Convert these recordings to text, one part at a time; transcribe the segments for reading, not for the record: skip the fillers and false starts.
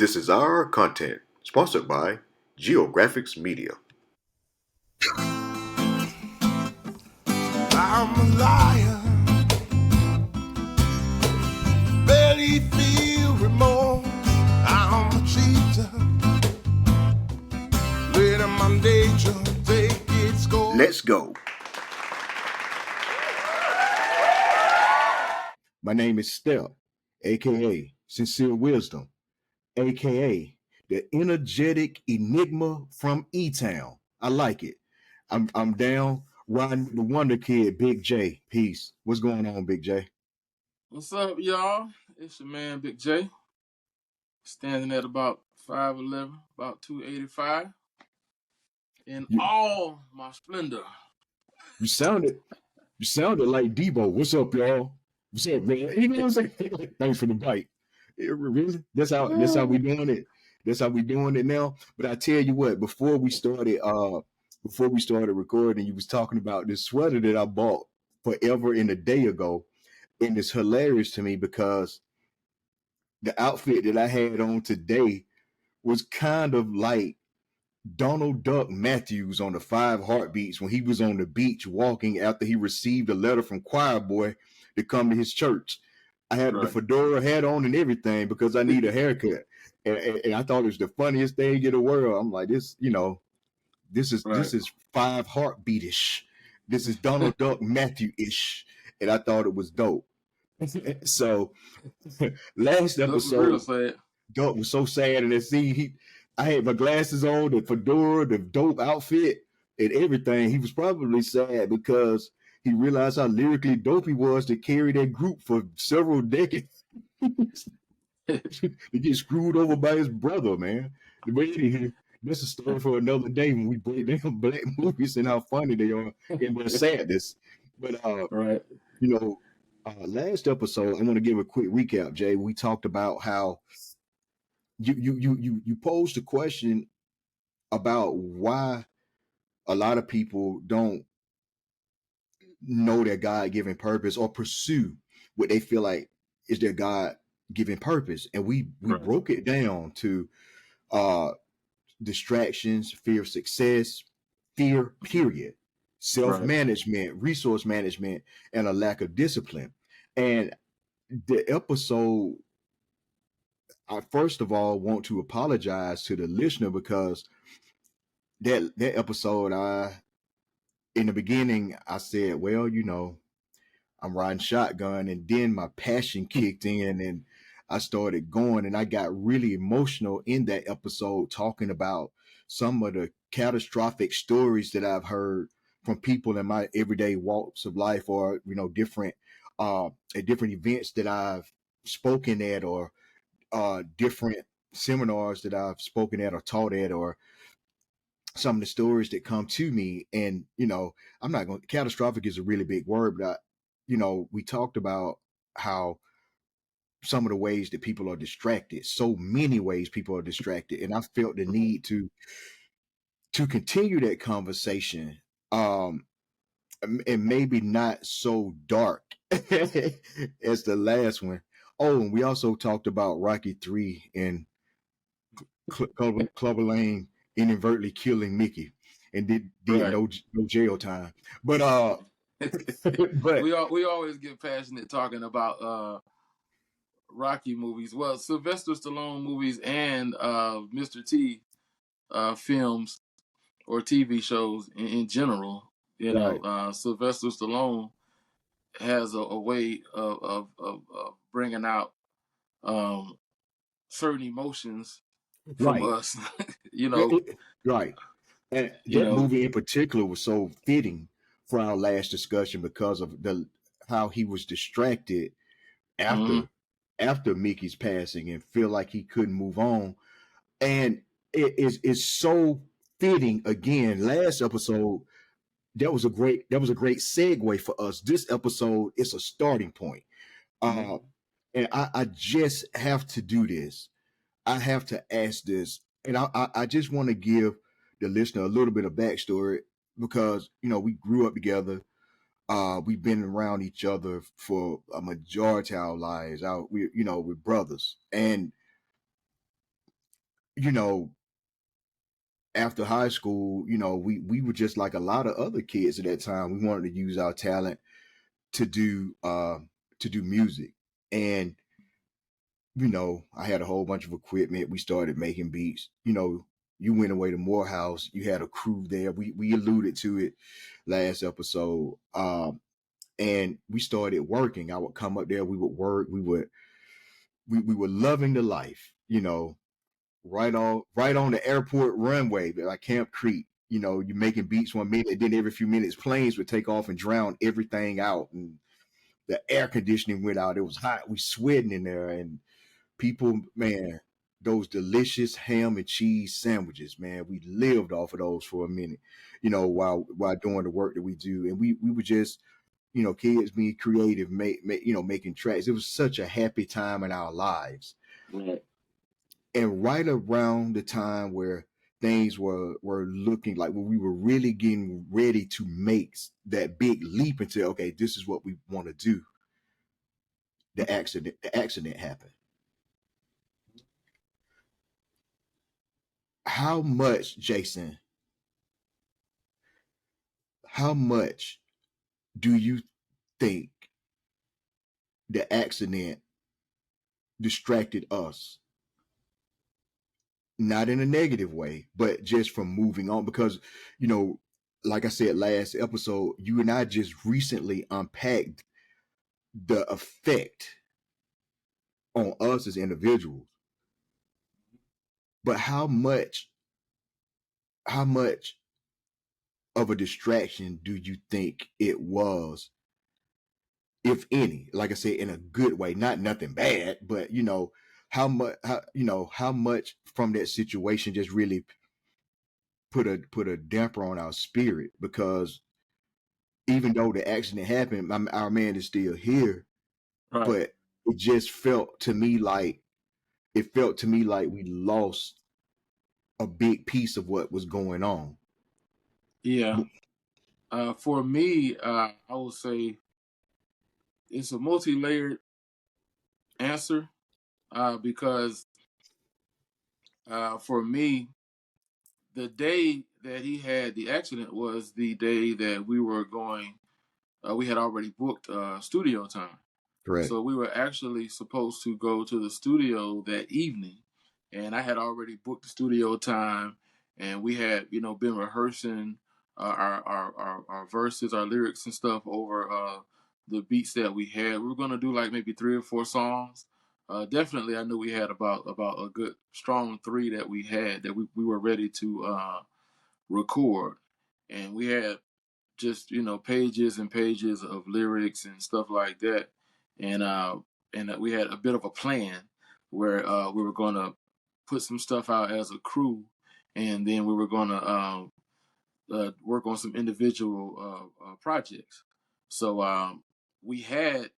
This is our content, sponsored by Geographics Media. I'm a liar, barely feel remorse. I'm a cheater, letting my nature take its course. Let's go. My name is Step, aka Sincere Wisdom, aka the energetic enigma from E-Town. I like it. I'm down riding the Wonder Kid, Big J. Peace. What's going on, Big J? What's up, y'all? It's your man, Big J. Standing at about 5'11", about 285. In You, all my splendor. you sounded like Debo. What's up, y'all? What's up, man? You know what I'm saying? Thanks for the bite. Really? That's how we doing it. That's how we doing it now. But I tell you what, before we started recording, you was talking about this sweater that I bought forever and a day ago. And it's hilarious to me because the outfit that I had on today was kind of like Donald Duck Matthews on the Five Heartbeats when he was on the beach walking after he received a letter from Choir Boy to come to his church. I had the fedora hat on and everything because I need a haircut. And I thought it was the funniest thing in the world. I'm like, this is Five Heartbeat-ish. This is Donald Duck Matthew-ish. And I thought it was dope. So last episode, Duck was so sad, and I had my glasses on, the fedora, the dope outfit, and everything. He was probably sad because he realized how lyrically dope he was to carry that group for several decades. He get screwed over by his brother, man. That's a story for another day when we break down black movies and how funny they are and their sadness. But last episode, I'm going to give a quick recap, Jay. We talked about how you posed a question about why a lot of people don't know their God-given purpose or pursue what they feel like is their God-given purpose, and we broke it down to distractions, fear of success, fear, period, self-management, resource management, and a lack of discipline. And the episode, I first of all want to apologize to the listener because that episode, in the beginning, I said, well, I'm riding shotgun, and then my passion kicked in, and I started going, and I got really emotional in that episode, talking about some of the catastrophic stories that I've heard from people in my everyday walks of life, or different at different events that I've spoken at, or different seminars that I've spoken at or taught at, or some of the stories that come to me. And I'm not going, catastrophic is a really big word, but we talked about how some of the ways that people are distracted, so many ways people are distracted, and I felt the need to continue that conversation, and maybe not so dark as the last one. Oh, and we also talked about Rocky 3 and Clubber Lane inadvertently killing Mickey and did no jail time. But but we always get passionate talking about Rocky movies. Well, Sylvester Stallone movies and Mr. T films or TV shows in general. Sylvester Stallone has a way of bringing out certain emotions from us. Right. And that movie in particular was so fitting for our last discussion because of how he was distracted after Mickey's passing and feel like he couldn't move on. And it's so fitting. Again, last episode, that was a great segue for us. This episode is a starting point. And I just have to do this. I have to ask this. And I just want to give the listener a little bit of backstory because, we grew up together. We've been around each other for a majority of our lives. We're brothers. And you know, after high school, we were just like a lot of other kids at that time. We wanted to use our talent to do music. And I had a whole bunch of equipment. We started making beats. You went away to Morehouse. You had a crew there. We alluded to it last episode. And we started working. I would come up there. We would work. We were loving the life. Right on the airport runway, like Camp Creek. You're making beats 1 minute, and then every few minutes, planes would take off and drown everything out, and the air conditioning went out. It was hot. We sweating in there, and people, man, those delicious ham and cheese sandwiches, man, we lived off of those for a minute, while doing the work that we do, and we were just, kids being creative, making tracks. It was such a happy time in our lives. Right. And right around the time where things were looking like, when we were really getting ready to make that big leap into, okay, this is what we want to do, the accident happened. How much, Jason, how much do you think the accident distracted us? Not in a negative way, but just from moving on. Because, like I said last episode, you and I just recently unpacked the effect on us as individuals. But how much of a distraction do you think it was, if any? Like I said, in a good way, not nothing bad, but how much from that situation just really put a damper on our spirit? Because even though the accident happened, our man is still here, Right. but it just felt to me like we lost a big piece of what was going on. Yeah. For me, I would say it's a multi-layered answer, because for me, the day that he had the accident was the day that we were going. We had already booked studio time. Correct. So we were actually supposed to go to the studio that evening, and I had already booked the studio time, and we had been rehearsing our verses, our lyrics and stuff over the beats that we had. We were gonna do like maybe 3 or 4 songs. Definitely, I knew we had about a good strong 3 that we had that we were ready to record, and we had just pages and pages of lyrics and stuff like that, and we had a bit of a plan where we were going to put some stuff out as a crew, and then we were going to work on some individual projects. So we had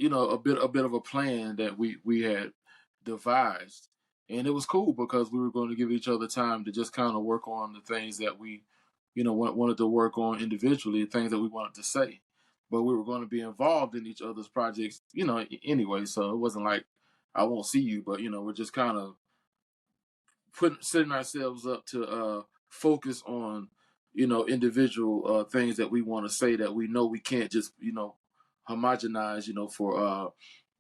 a bit of a plan that we had devised, and it was cool because we were going to give each other time to just kind of work on the things that we wanted to work on individually, things that we wanted to say, but we were going to be involved in each other's projects anyway, so it wasn't like I won't see you, but we're just kind of setting ourselves up to focus on individual things that we want to say that we know we can't just homogenize for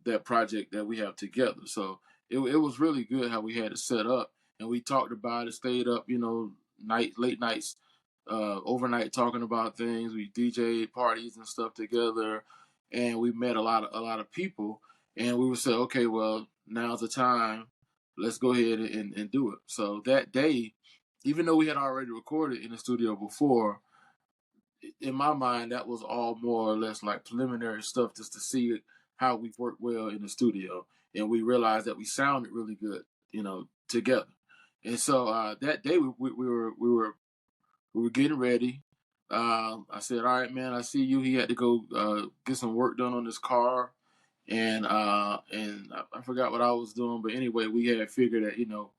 that project that we have together. So it was really good how we had it set up, and we talked about it, stayed up late nights, overnight, talking about things. We DJ parties and stuff together, and we met a lot of people, and we would say, okay, well, now's the time, let's go ahead and do it. So that day, even though we had already recorded in the studio before, in my mind, that was all more or less like preliminary stuff just to see how we worked well in the studio. And we realized that we sounded really good, together. And so that day we were getting ready. I said, "All right, man, I see you." He had to go get some work done on his car, and I forgot what I was doing, but anyway, we had figured that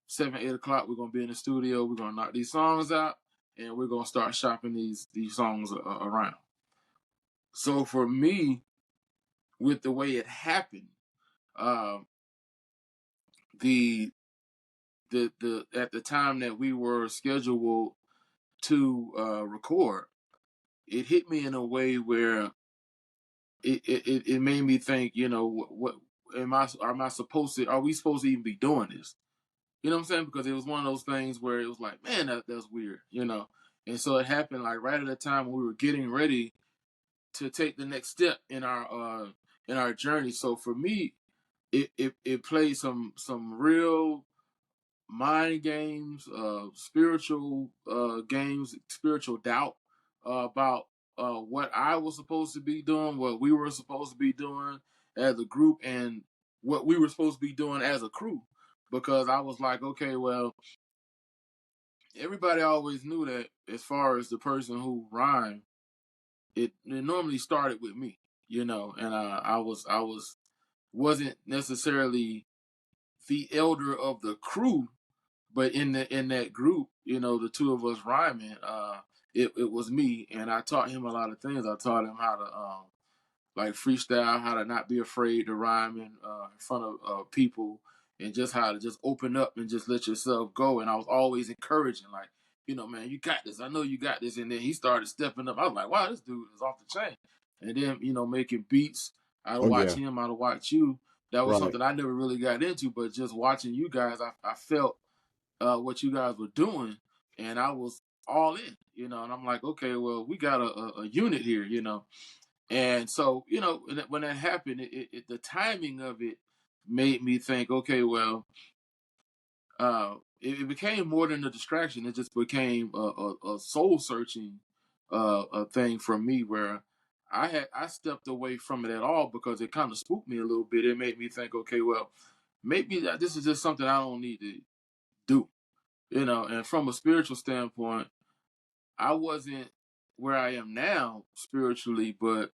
7, 8 o'clock we're gonna be in the studio. We're gonna knock these songs out, and we're gonna start shopping these songs around. So for me, with the way it happened, uh, the the at the time that we were scheduled to record, it hit me in a way where it made me think, what am I supposed to, are we supposed to even be doing this? You know what I'm saying? Because it was one of those things where it was like, man, that's weird, And so it happened like right at the time when we were getting ready to take the next step in our journey. So for me, it played some real mind games, spiritual games, spiritual doubt about what I was supposed to be doing, what we were supposed to be doing as a group, and what we were supposed to be doing as a crew. Because I was like, okay, well, everybody always knew that as far as the person who rhymed, it normally started with me, and I wasn't necessarily the elder of the crew, but in that group, the two of us rhyming, it was me, and I taught him a lot of things. I taught him how to like freestyle, how to not be afraid to rhyme in front of people, and just how to just open up and just let yourself go. And I was always encouraging, like, man, you got this. I know you got this. And then he started stepping up. I was like, wow, this dude is off the chain. And then making beats. I'd Oh watch yeah. him. I'd watch you. That was Right. something I never really got into, but just watching you guys, I felt what you guys were doing, and I was all in, and I'm like, okay, well, we got a unit here, and so, when that happened, the timing of it made me think, okay, well, it became more than a distraction. It just became a soul searching a thing for me, where I stepped away from it at all because it kind of spooked me a little bit. It made me think, okay, well, maybe this is just something I don't need to do, and from a spiritual standpoint, I wasn't where I am now spiritually, but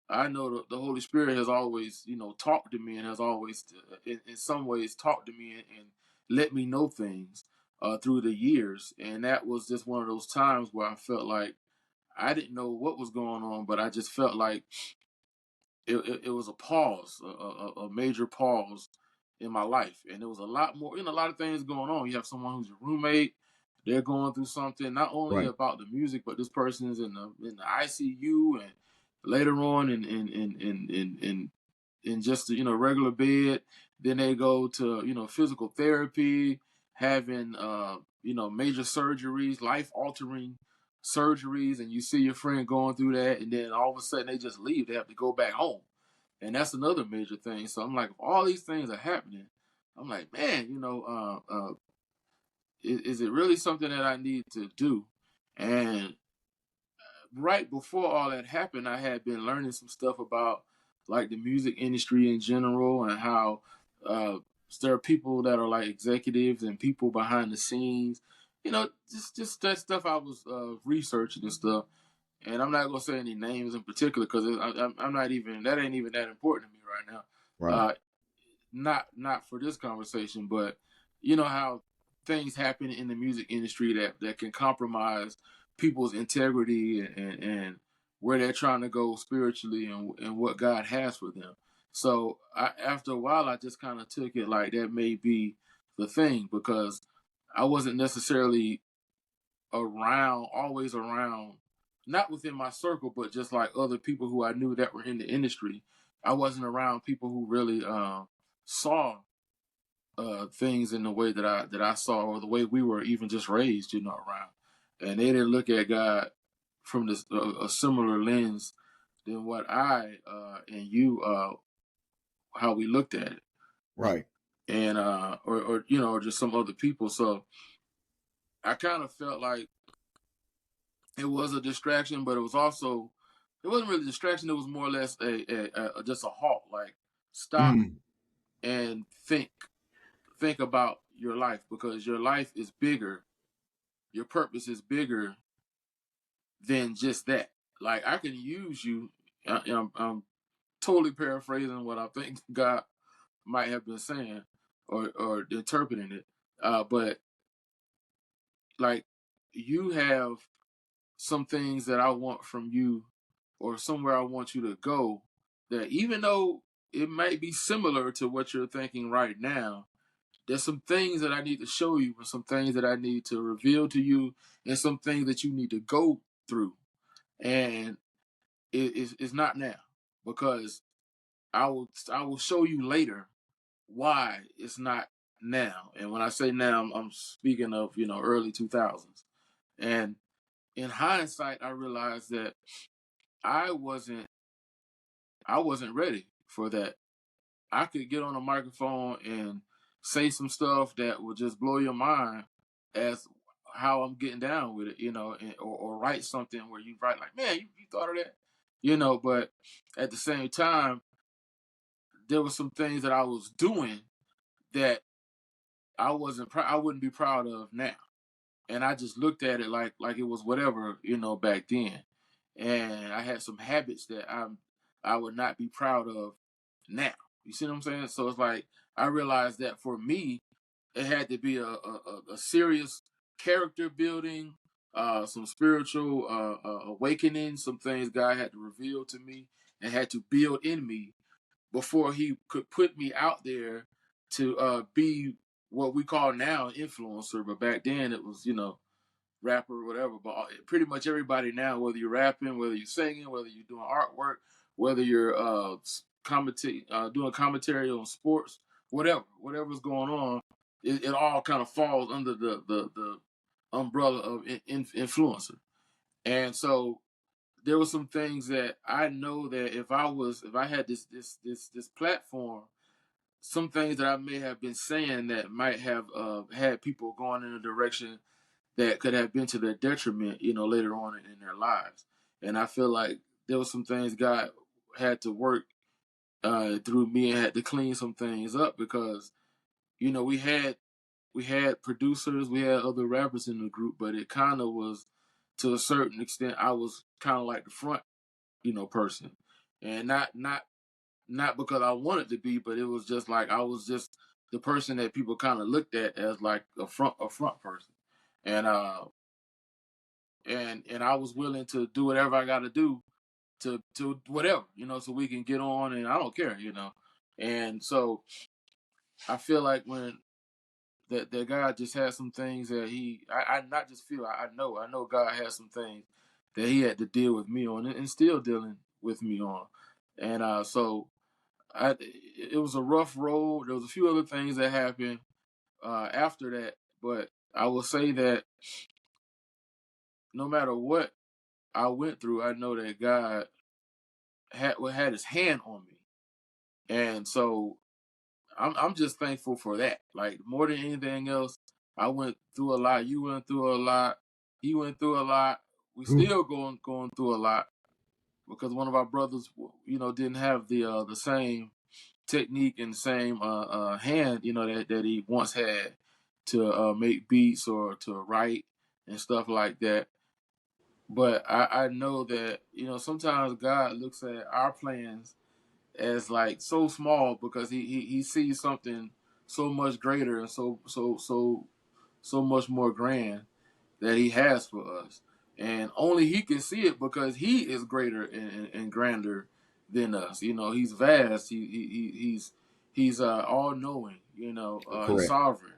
I know the Holy Spirit has always, talked to me, and has always, in some ways, talked to me and let me know things through the years. And that was just one of those times where I felt like I didn't know what was going on, but I just felt like it was a pause, a major pause in my life. And there was a lot more, a lot of things going on. You have someone who's your roommate, they're going through something, not only Right. about the music, but this person is in the ICU, and later on in just regular bed. Then they go to physical therapy, having major surgeries, life altering surgeries, and you see your friend going through that, and then all of a sudden they just leave. They have to go back home, and that's another major thing. So I'm like, if all these things are happening, I'm like, man, is it really something that I need to do? And right before all that happened, I had been learning some stuff about like the music industry in general, and how uh, there are people that are like executives and people behind the scenes. Just that stuff I was researching and stuff. And I'm not gonna say any names in particular because I'm not even, that ain't even that important to me right now. Right. Not for this conversation, but you know how things happen in the music industry that can compromise people's integrity, and where they're trying to go spiritually, and what God has for them. So after a while, I just kind of took it like that may be the thing, because I wasn't necessarily always around, not within my circle, but just like other people who I knew that were in the industry. I wasn't around people who really saw things in the way that I saw, or the way we were even just raised, around, and they didn't look at God from this a similar lens than what I and you how we looked at it, Right. and or just some other people. So I kind of felt like it was a distraction, but it wasn't really a distraction. It was more or less a just a halt, like stop Mm. and think about your life, because your life is bigger, your purpose is bigger than just that. Like, I can use you. I'm totally paraphrasing what I think God might have been saying, or interpreting it, but like, you have some things that I want from you, or somewhere I want you to go, that even though it might be similar to what you're thinking right now, there's some things that I need to show you, and some things that I need to reveal to you, and some things that you need to go through. And it's not now, because I will show you later why it's not now. And when I say now, I'm speaking of early 2000s. And in hindsight, I realized that I wasn't I wasn't ready for that. I could get on a microphone and say some stuff that would just blow your mind as how I'm getting down with it, or write something where you write like, man, you thought of that, but at the same time, there were some things that I was doing that I wouldn't be proud of now. And I just looked at it like it was whatever, back then. And I had some habits that I would not be proud of now. You see what I'm saying? So it's like I realized that for me, it had to be a serious character building, some spiritual awakening, some things God had to reveal to me and had to build in me before He could put me out there to be what we call now an influencer. But back then it was, rapper or whatever. But pretty much everybody now, whether you're rapping, whether you're singing, whether you're doing artwork, whether you're doing commentary on sports, whatever's going on, it all kind of falls under the umbrella of influencer. And so there were some things that I know that if I had this platform, some things that I may have been saying that might have had people going in a direction that could have been to their detriment, later on in their lives. And I feel like there was some things God had to work through me and had to clean some things up, because we had producers, we had other rappers in the group, but it kind of was, to a certain extent, I was kind of like the front, person, and not because I wanted to be, but it was just like I was just the person that people kind of looked at as like a front person, and and I was willing to do whatever I got to do to whatever, so we can get on, and I don't care. And so I feel like when that God just had some things that I not just feel, I know God has some things that He had to deal with me on, and still dealing with me on. And so it was a rough road. There was a few other things that happened after that, but I will say that no matter what I went through, I know that God had His hand on me, and so I'm just thankful for that. Like, more than anything else, I went through a lot. You went through a lot. He went through a lot. We still going through a lot, because one of our brothers, didn't have the same technique and same hand, that he once had to make beats or to write and stuff like that. But I know that sometimes God looks at our plans as like so small, because he sees something so much greater and so much more grand that He has for us, and only He can see it, because He is greater and grander than us. He's vast. He's all knowing. He's Correct. sovereign.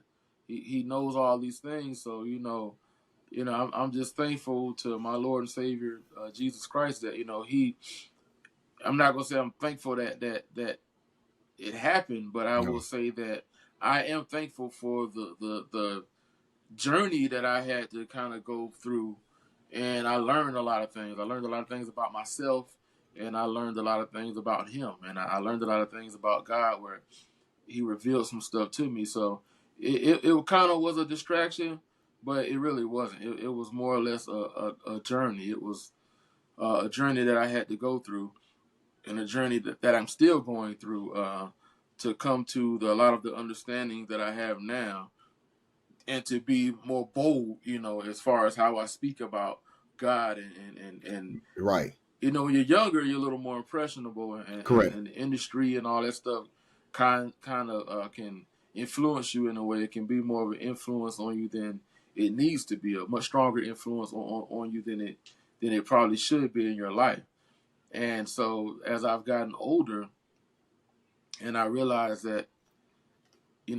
He knows all these things. So I'm just thankful to my Lord and Savior Jesus Christ that He. I'm not gonna say I'm thankful that it happened, but I will No. say that I am thankful for the journey that I had to kind of go through, and I learned a lot of things. I learned a lot of things about myself, and I learned a lot of things about Him, and I learned a lot of things about God, where He revealed some stuff to me. So it kind of was a distraction, but it really wasn't. It was more or less a journey. It was a journey that I had to go through, and a journey that I'm still going through, to come to a lot of the understanding that I have now, and to be more bold, as far as how I speak about God, and Right. when you're younger, you're a little more impressionable, Correct. and the industry and all that stuff kind of can influence you in a way. It can be more of an influence on you than it needs to be, a much stronger influence on you than it probably should be in your life. And so as I've gotten older, and I realized that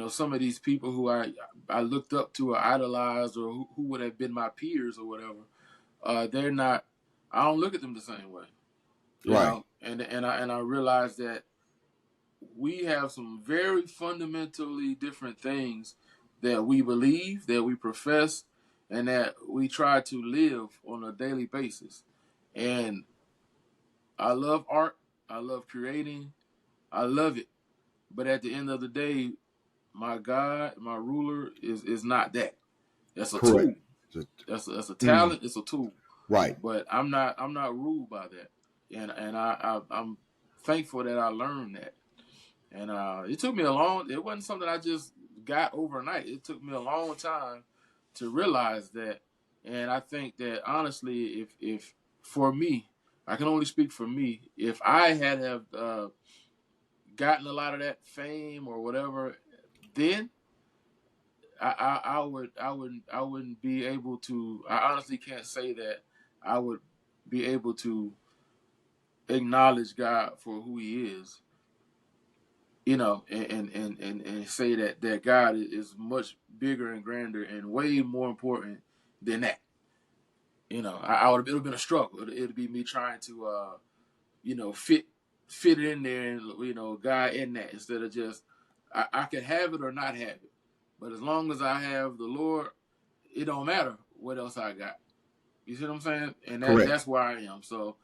some of these people who I looked up to or idolized, or who would have been my peers or whatever, they're not. I don't look at them the same way, Right. and I realize that we have some very fundamentally different things that we believe, that we profess, and that we try to live on a daily basis. And I love art. I love creating. I love it. But at the end of the day, my God, my ruler is not that. That's a Correct. tool. That's a Mm, talent. It's a tool. right. But I'm not ruled by that. And I'm thankful that I learned that. And it took me a long. It wasn't something I just got overnight. It took me a long time to realize that. And I think that honestly, if for me, I can only speak for me. If I had have gotten a lot of that fame or whatever, then I wouldn't be able to. I honestly can't say that I would be able to acknowledge God for who He is, and say that God is much bigger and grander and way more important than that. I would have. It would have been a struggle. It'd be me trying to, fit it in there, and God in that, instead of just I can have it or not have it, but as long as I have the Lord, it don't matter what else I got. You see what I'm saying? And Correct. that's where I am. So,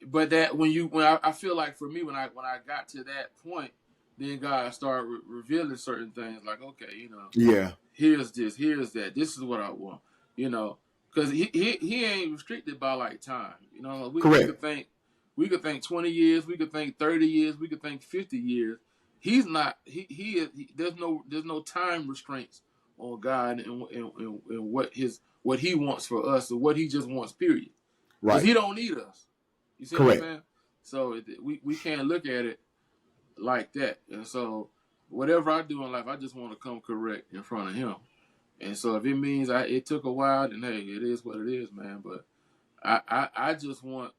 but that when I feel like for me, when I got to that point, then God started revealing certain things, like, okay, Yeah. here's this, here's that, this is what I want, because he ain't restricted by like time. We Correct. could think 20 years, we could think 30 years, we could think 50 years. He's not. There's no time restraints on God, and what He wants for us, or what He just wants. Period. Because Right. He don't need us. You see what I'm Correct. saying? So we can't look at it like that. And so whatever I do in life, I just want to come correct in front of Him. And so if it means it took a while, then hey, it is what it is, man. But I just want,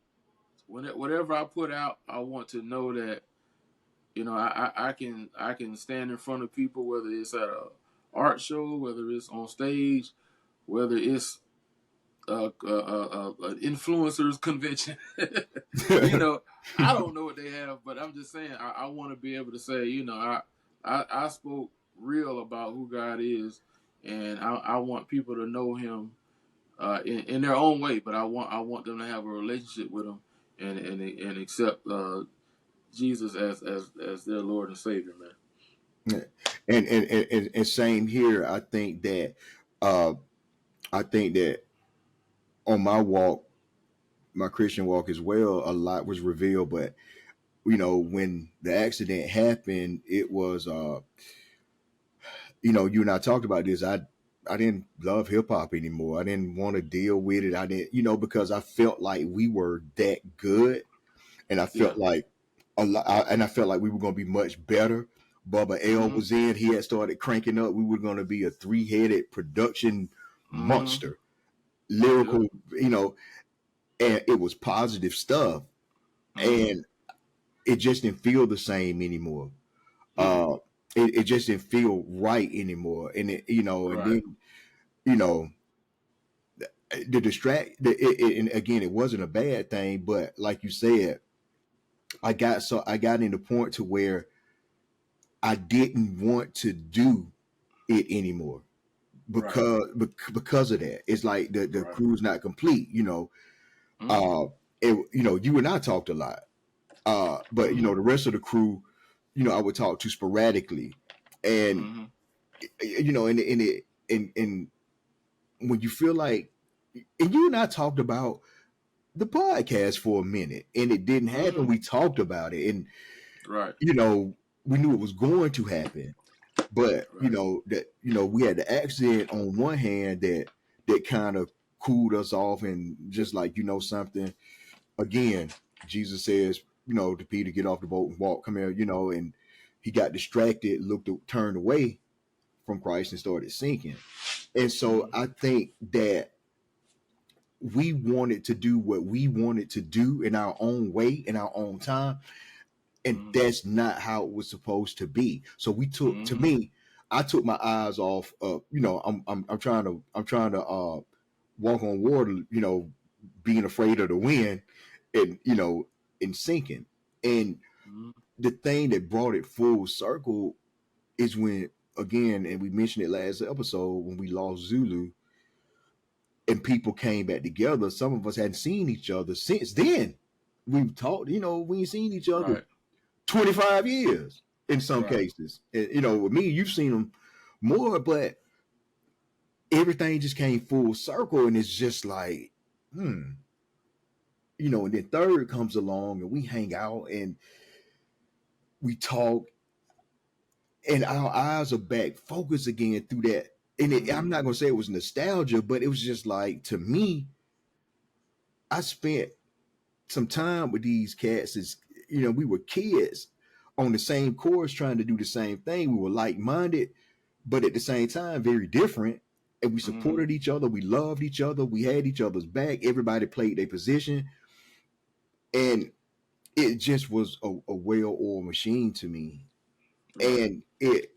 whatever I put out, I want to know that I can stand in front of people, whether it's at a art show, whether it's on stage, whether it's an influencers convention. I don't know what they have, but I'm just saying I want to be able to say, I spoke real about who God is, and I want people to know Him in their own way, but I want them to have a relationship with Him, and accept Jesus as their Lord and Savior, man. Yeah. And same here. Uh I think that on my walk, my Christian walk as well, a lot was revealed. But when the accident happened, it was you and I talked about this. I didn't love hip hop anymore. I didn't want to deal with it. I didn't, because I felt like we were that good, and I Yeah. felt like and I felt like we were going to be much better. Bubba L Mm-hmm. was in. He had started cranking up. We were going to be a three-headed production Mm-hmm. monster, Yep. lyrical, and it was positive stuff. Mm-hmm. And it just didn't feel the same anymore. Yeah. Uh, it just didn't feel right anymore. And and Right. then you know, the and again, it wasn't a bad thing, but like you said, I got in the point to where I didn't want to do it anymore Right. because of that. It's like the Right. crew's not complete. Mm-hmm. Uh, you and I talked a lot. But Mm-hmm. the rest of the crew, I would talk to sporadically, and Mm-hmm. and when you feel like, and you and I talked about the podcast for a minute, and it didn't happen. Mm-hmm. We talked about it, and Right. we knew it was going to happen, but Right. that we had the accident on one hand that kind of cooled us off, and just like something again, Jesus says, to Peter, get off the boat and walk, come here, and he got distracted, turned away from Christ and started sinking. And so Mm-hmm. I think that we wanted to do what we wanted to do in our own way, in our own time. And Mm-hmm. that's not how it was supposed to be. So we took, to Mm-hmm. me, I took my eyes off. I'm trying to walk on water. Being afraid of the wind, and and sinking. And Mhm. the thing that brought it full circle is when, again, and we mentioned it last episode, when we lost Zulu and people came back together. Some of us hadn't seen each other since then. We've talked, we ain't seen each other Right. 25 years in some Right. cases. And, with me, you've seen them more, but everything just came full circle, and it's just like, and then third comes along and we hang out and we talk, and our eyes are back focused again through that. And I'm not going to say it was nostalgia, but it was just like, to me, I spent some time with these cats as, we were kids on the same course trying to do the same thing. We were like-minded, but at the same time, very different. And we Mhm. supported each other. We loved each other. We had each other's back. Everybody played their position. And it just was a well-oiled machine to me. Right. And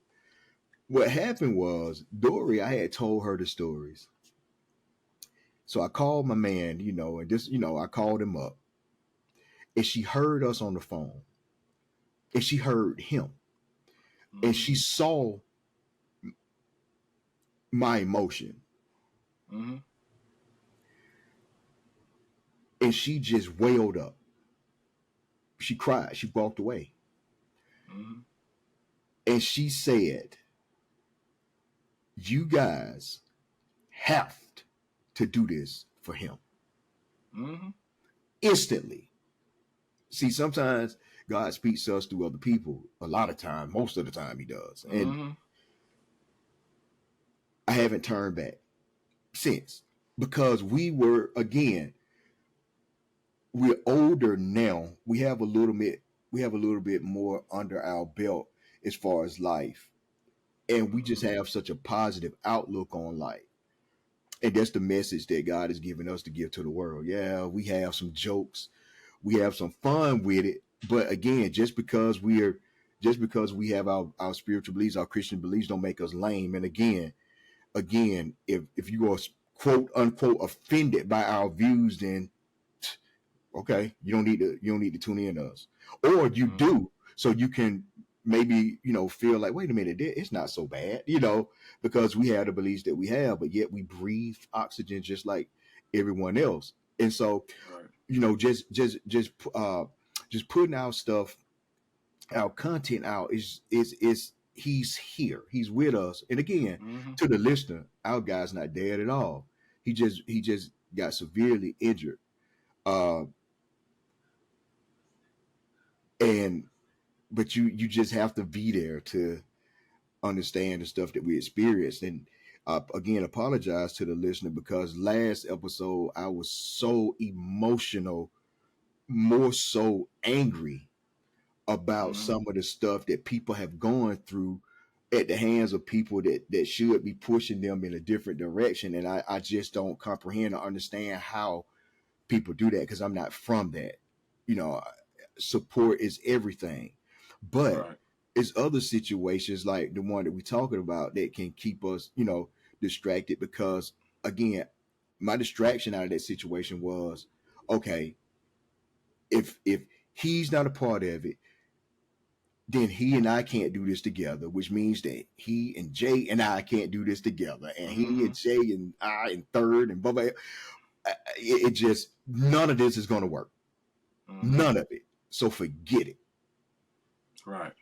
what happened was, Dory, I had told her the stories. So I called my man, and this, I called him up, and she heard us on the phone, and she heard him, and Mhm. she saw my emotion, Mhm. and she just wailed up. She cried. She walked away, Mhm. and she said, "You guys have to do this for him." Mhm. Instantly. See, sometimes God speaks to us through other people. A lot of time, most of the time, He does, and Mhm. I haven't turned back since, because we were, again, we're older now. We have a little bit more under our belt as far as life, and we just Mhm. have such a positive outlook on life. And that's the message that God has given us to give to the world. Yeah, we have some jokes, we have some fun with it, but again, just because we have our spiritual beliefs, our Christian beliefs, don't make us lame. And again, if you are quote unquote offended by our views, then okay, you don't need to tune in to us, or you Mhm. do, so you can maybe feel like, wait a minute, it's not so bad, because we have the beliefs that we have, but yet we breathe oxygen just like everyone else. And so, Right. just putting our stuff, our content out, is he's here, he's with us. And again, Mhm. to the listener, our guy's not dead at all. He just got severely injured. Uh, and but you just have to be there to understand the stuff that we experienced. And again, apologize to the listener, because last episode I was so emotional, more so angry about Mhm. some of the stuff that people have gone through at the hands of people that should be pushing them in a different direction. And I just don't comprehend or understand how people do that, because I'm not from that. You know, support is everything. But Right. it's other situations like the one that we're talking about that can keep us, distracted, because again, my distraction out of that situation was, okay, if he's not a part of it, then he and I can't do this together, which means that he and Jay and I can't do this together, and he and Mhm. Jay and I and third and blah blah. It just, none of this is going to work. Mhm. None of it. So forget it. Right.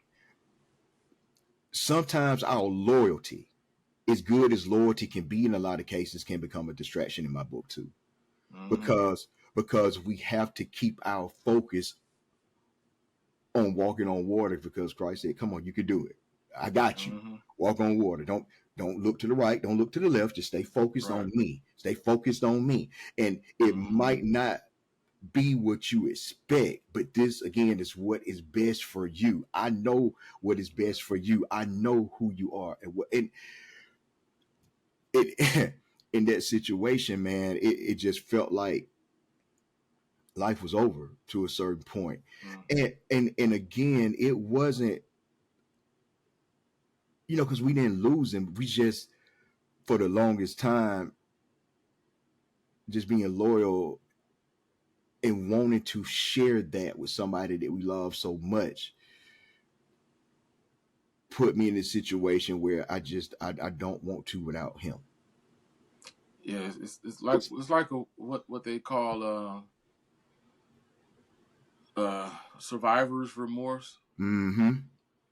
Sometimes our loyalty, as good as loyalty can be in a lot of cases, can become a distraction in my book too. Mhm. Because we have to keep our focus on walking on water, because Christ said, "Come on, you can do it. I got you. Mhm. Walk on water. Don't look to the right. Don't look to the left. Just stay focused on Right. me. Stay focused on me." And it Mhm. might not be what you expect, but this again is what is best for you. I know what is Right. best for you. I know who you are, and it in that situation, man, it just felt like life was over to a certain point. Mhm. And again, it wasn't because we didn't lose him. We just, for the longest time, just being loyal and wanting to share that with somebody that we love so much put me in a situation where I don't want to without him. Yeah, it's like what they call survivor's remorse, Mm-hmm.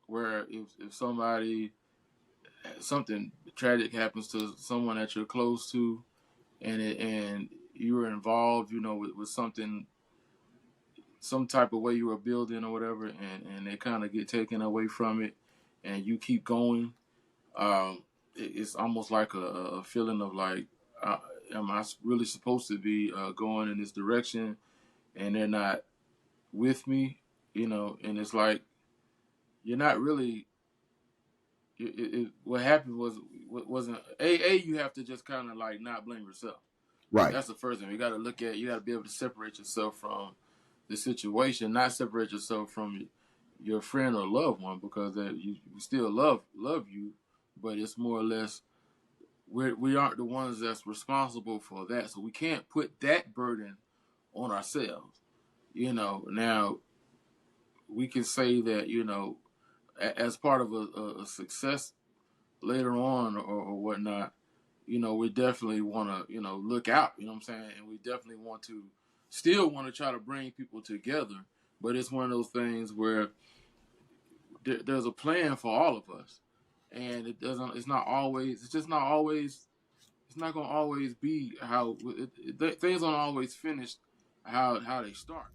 where if something tragic happens to someone that you're close to, and you were involved, with something, some type of way you were building or whatever, and they kind of get taken away from it, and you keep going. It's almost like a feeling of like, uh, am I really supposed to be going in this direction, and they're not with me, and it's like you're not really. What happened wasn't you have to just kind of like not blame yourself. Right. That's the first thing you got to look at. You got to be able to separate yourself from the situation, not separate yourself from your friend or loved one, because you still love you, but it's more or less we aren't the ones that's responsible for that, so we can't put that burden on ourselves. Now we can say that as part of a success later on or whatnot, we definitely want to, look out, you know what I'm saying? And we definitely still want to try to bring people together. But it's one of those things where there's a plan for all of us. And it's not going to always be how, things don't always finish how they start.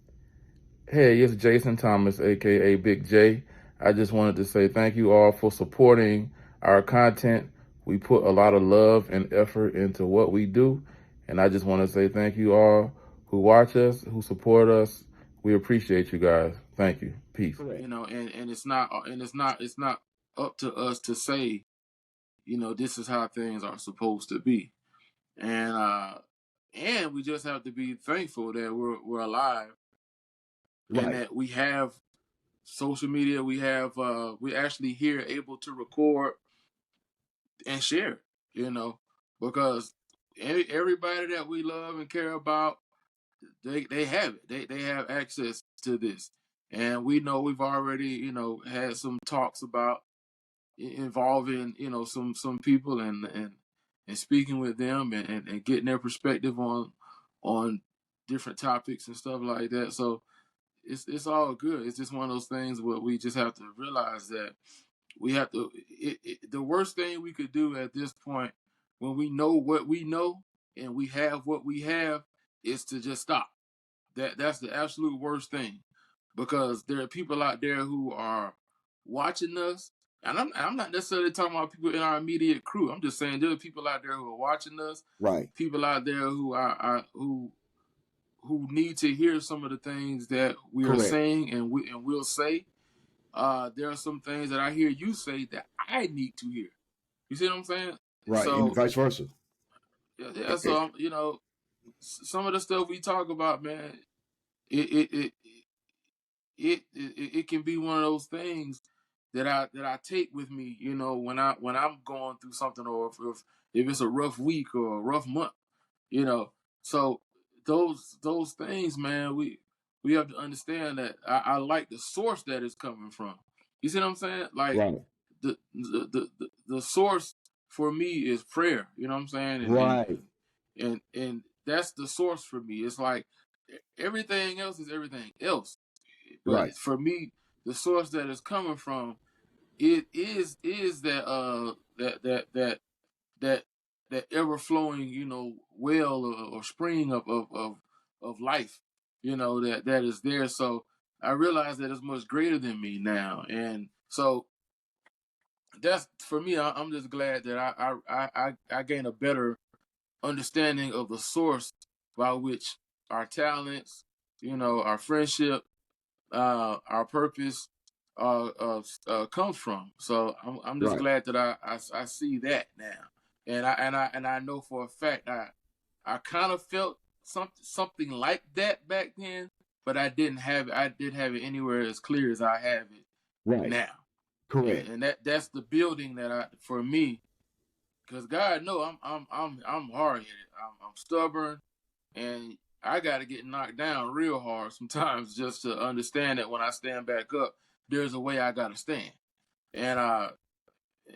Hey, it's Jason Thomas, aka Big J. I just wanted to say thank you all for supporting our content. We put a lot of love and effort into what we do, and I just want to say thank you all who watch us, who support us. We appreciate you guys. Thank you. Peace. And it's not up to us to say, this is how things are supposed to be. And we just have to be thankful that we're alive, Right. and that we have social media. We're actually here able to record and share, because everybody that we love and care about, they have it. They have access to this, and we know we've already had some talks about involving some people and speaking with them and getting their perspective on different topics and stuff like that. So it's all good. It's just one of those things where we just have to realize that we have to. The worst thing we could do at this point, when we know what we know and we have what we have, is to just stop. That's the absolute worst thing, because there are people out there who are watching us, and I'm not necessarily talking about people in our immediate crew. I'm just saying there are people out there who are watching us. Right. People out there who who need to hear some of the things that we are Correct. saying and will say. There are some things that I hear you say that I need to hear. You see what I'm saying? Right. So, and vice versa. yeah. So some of the stuff we talk about, man, it it can be one of those things that I take with me, when I'm going through something, or if it's a rough week or a rough month, you know. So those things, man, we have to understand that I like the source that it's coming from. You see what I'm saying? Like Right. the source for me is prayer. You know what I'm saying? Right. And that's the source for me. It's like everything else is everything else, but Right. for me, the source that is coming from it is that that ever flowing, well, or spring of life, that is there. So I realize that it's much greater than me now, and so that's for me. I'm just glad that I gain a better understanding of the source by which our talents, our friendship, our purpose comes from. So I'm just Right. glad that I see that now, and I know for a fact I kind of felt something like that back then, but I didn't have it. I didn't have it anywhere as clear as I have it Right. now. Correct. And that's the building that for me, because God know I'm hard headed. I'm stubborn, and I got to get knocked down real hard sometimes just to understand that when I stand back up, there's a way I got to stand. And And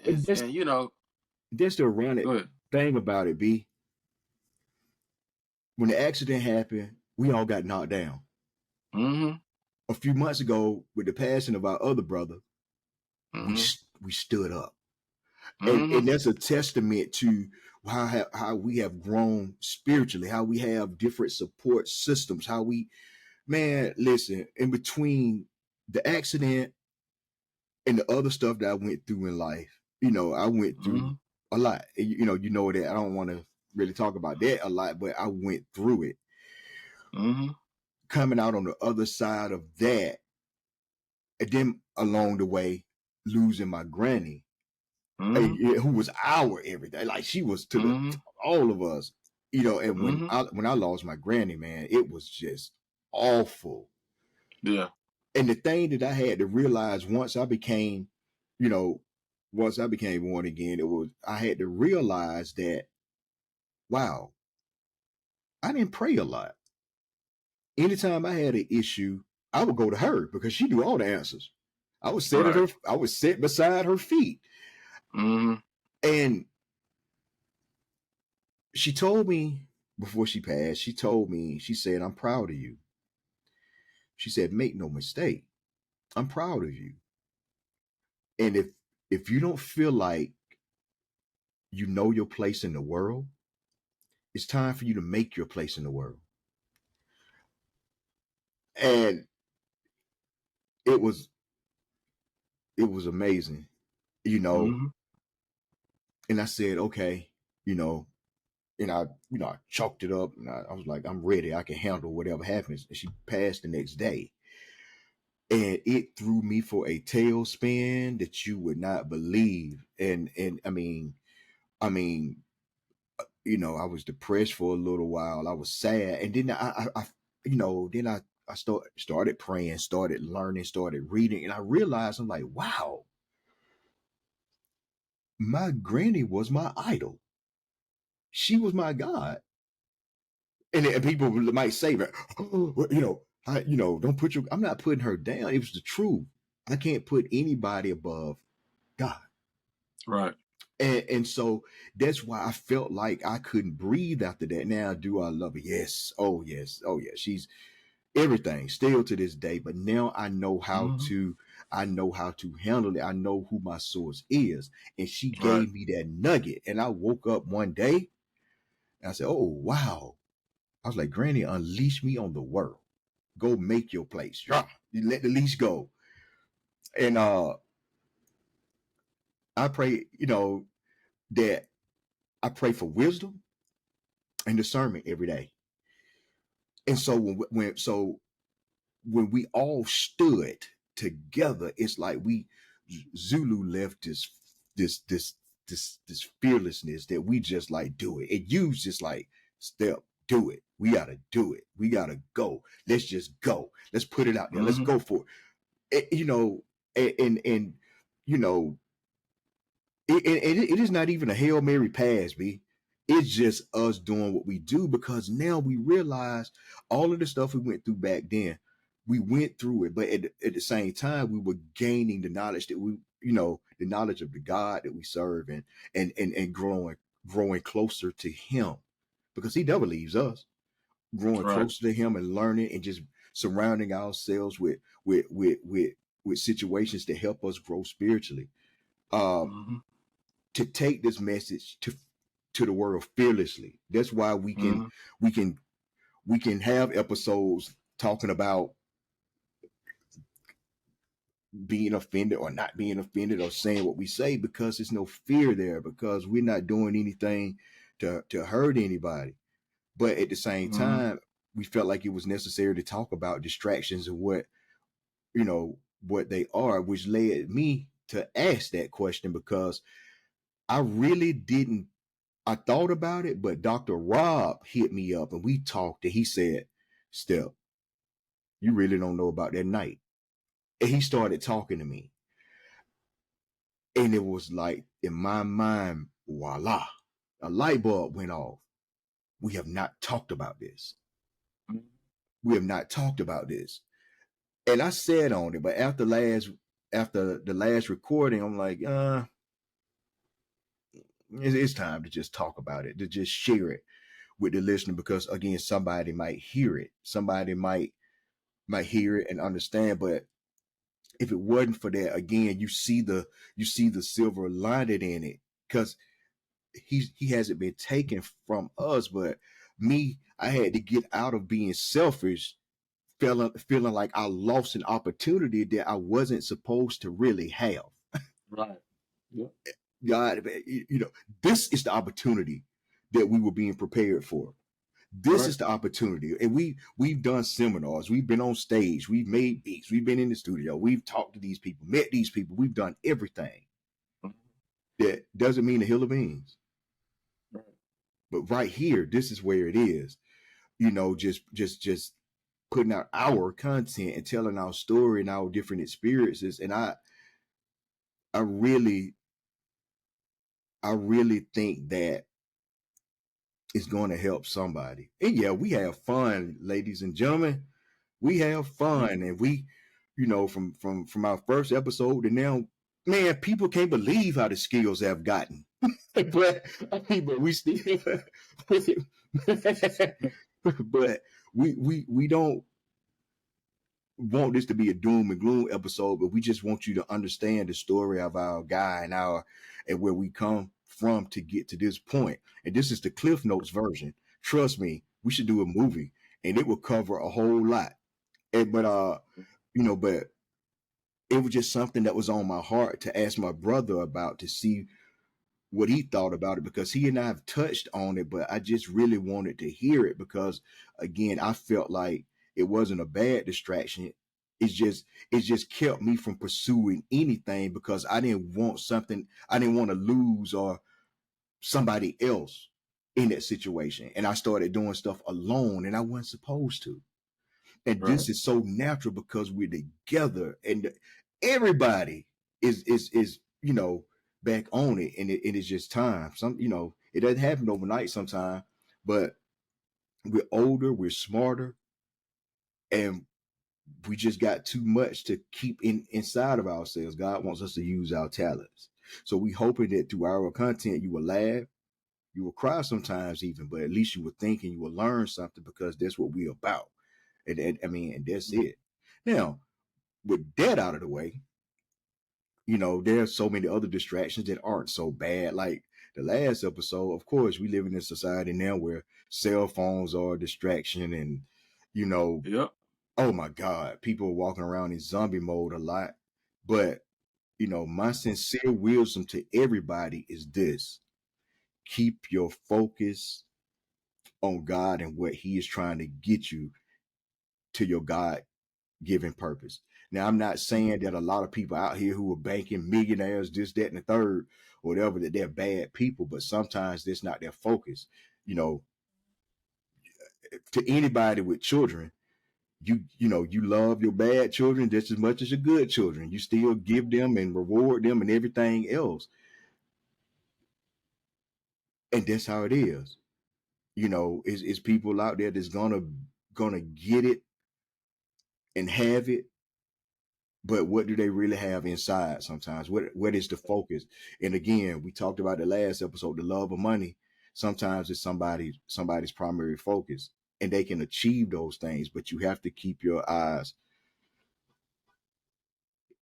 it's, and you know, that's the go ironic ahead. thing about it, B. When the accident happened, we all got knocked down. Mm-hmm. A few months ago, with the passing of our other brother, we Mm-hmm. we stood up, Mm-hmm. and that's a testament to how we have grown spiritually, how we have different support systems, how we, man, listen, in between the accident and the other stuff that I went through in life, I went Mm-hmm. through a lot. You know that I don't want to really talk about that a lot, but I went through it. Mm-hmm. Coming out on the other side of that, and then along the way, losing my granny, Mm-hmm. who was our everything. Like she was Mm-hmm. to all of us, And when Mm-hmm. I lost my granny, man, it was just awful. Yeah. And the thing that I had to realize you know, once I became born again, I had to realize that, wow, I didn't pray a lot. Anytime I had an issue, I would go to her because she knew all the answers. Right. I was sit beside her feet. Mm-hmm. And she told me before she passed, she said, I'm proud of you. She said, make no mistake, I'm proud of you. And if you don't feel like you know your place in the world, it's time for you to make your place in the world. And it was it was amazing, you know. Mm-hmm. And I said, okay, you know, and I chalked it up, and I was like, I'm ready. I can handle whatever happens. And she passed the next day, and it threw me for a tailspin that you would not believe. And I mean, I was depressed for a little while. I was sad, and then I started praying, started learning, started reading, and I realized I'm like, wow, my granny was my idol. She was my God. And people might say that, oh, well, don't put I'm not putting her down. It was the truth. I can't put anybody above God. Right. And so that's why I felt like I couldn't breathe after that. Now, do I love her? Yes. Oh, yes. Oh, yeah. She's everything still to this day. But now Mm-hmm. I know how to handle it. I know who my source is. And she Right. gave me that nugget. And I woke up one day and I said, oh, wow. I was like, Granny, unleash me on the world. Go make your place. Yeah. You let the leash go. And I pray, that I pray for wisdom and discernment every day. And so when we all stood together, it's like Zulu left this this fearlessness that we just like do it. And you just like step, do it. We gotta do it. We gotta go. Let's just go. Let's put it out there. Let's Mm-hmm. go for it. And you know, it is not even a Hail Mary pass, B. It's just us doing what we do because now we realize all of the stuff we went through back then. We went through it, but at the same time, we were gaining the knowledge that the knowledge of the God that we serve, and growing closer to Him, because He never leaves us. Growing Right. closer to Him and learning and just surrounding ourselves with situations to help us grow spiritually. Uh, Mm-hmm. to take this message to the world fearlessly. That's why Mm-hmm. we can we can have episodes talking about being offended or not being offended or saying what we say, because there's no fear there, because we're not doing anything to hurt anybody. But at the same Mm-hmm. time, we felt like it was necessary to talk about distractions and what they are, which led me to ask that question, because I really didn't. I thought about it, but Dr. Rob hit me up and we talked, and he said, Step, you really don't know about that night. And he started talking to me. And it was like in my mind, voila, a light bulb went off. We have not talked about this. We have not talked about this. And I said on it, but after the last recording, I'm like, it's time to just talk about it, to just share it with the listener, because again, somebody might hear it. Somebody might hear it and understand. But if it wasn't for that, again, you see the silver lining in it, because he hasn't been taken from us. But me, I had to get out of being selfish, feeling like I lost an opportunity that I wasn't supposed to really have. Right. Yeah. God, this is the opportunity that we were being prepared for. This Right. is the opportunity. And we've done seminars, we've been on stage, we've made beats, we've been in the studio, we've talked to these people, met these people, we've done everything. That doesn't mean a hill of beans. Right. But right here, this is where it is. Just putting out our content and telling our story and our different experiences. And I really think that it's going to help somebody. And yeah, we have fun, ladies and gentlemen. We have fun, and we, from our first episode to now, man, people can't believe how the skills have gotten. But I mean, but we still, but we don't want this to be a doom and gloom episode, but we just want you to understand the story of our guy and where we come from to get to this point. And this is the Cliff Notes version. Trust me, we should do a movie, and it will cover a whole lot. But it was just something that was on my heart to ask my brother about, to see what he thought about it, because he and I have touched on it, but I just really wanted to hear it, because again, I felt like it wasn't a bad distraction. It just kept me from pursuing anything, because I didn't want to lose or somebody else in that situation. And I started doing stuff alone, and I wasn't supposed to. And Right. this is so natural because we're together, and everybody is back on it, and it is just time. It doesn't happen overnight sometimes, but we're older, we're smarter, and we just got too much to keep inside of ourselves. God wants us to use our talents. So we hoping that through our content you will laugh, you will cry sometimes even, but at least you will think and you will learn something, because that's what we're about. And that's it. Now, with that out of the way, there's so many other distractions that aren't so bad. Like the last episode, of course, we live in a society now where cell phones are a distraction, and Yep. oh my God, people are walking around in zombie mode a lot. But my sincere wisdom to everybody is this: keep your focus on God and what He is trying to get you to your God given purpose. Now, I'm not saying that a lot of people out here who are banking millionaires, this, that, and the third, or whatever, that they're bad people, but sometimes that's not their focus. To anybody with children, you love your bad children just as much as your good children. You still give them and reward them and everything else. And that's how it is. Is people out there that's gonna get it and have it, but what do they really have inside sometimes? What is the focus? And again, we talked about the last episode, the love of money. Sometimes it's somebody's primary focus, and they can achieve those things, but you have to keep your eyes.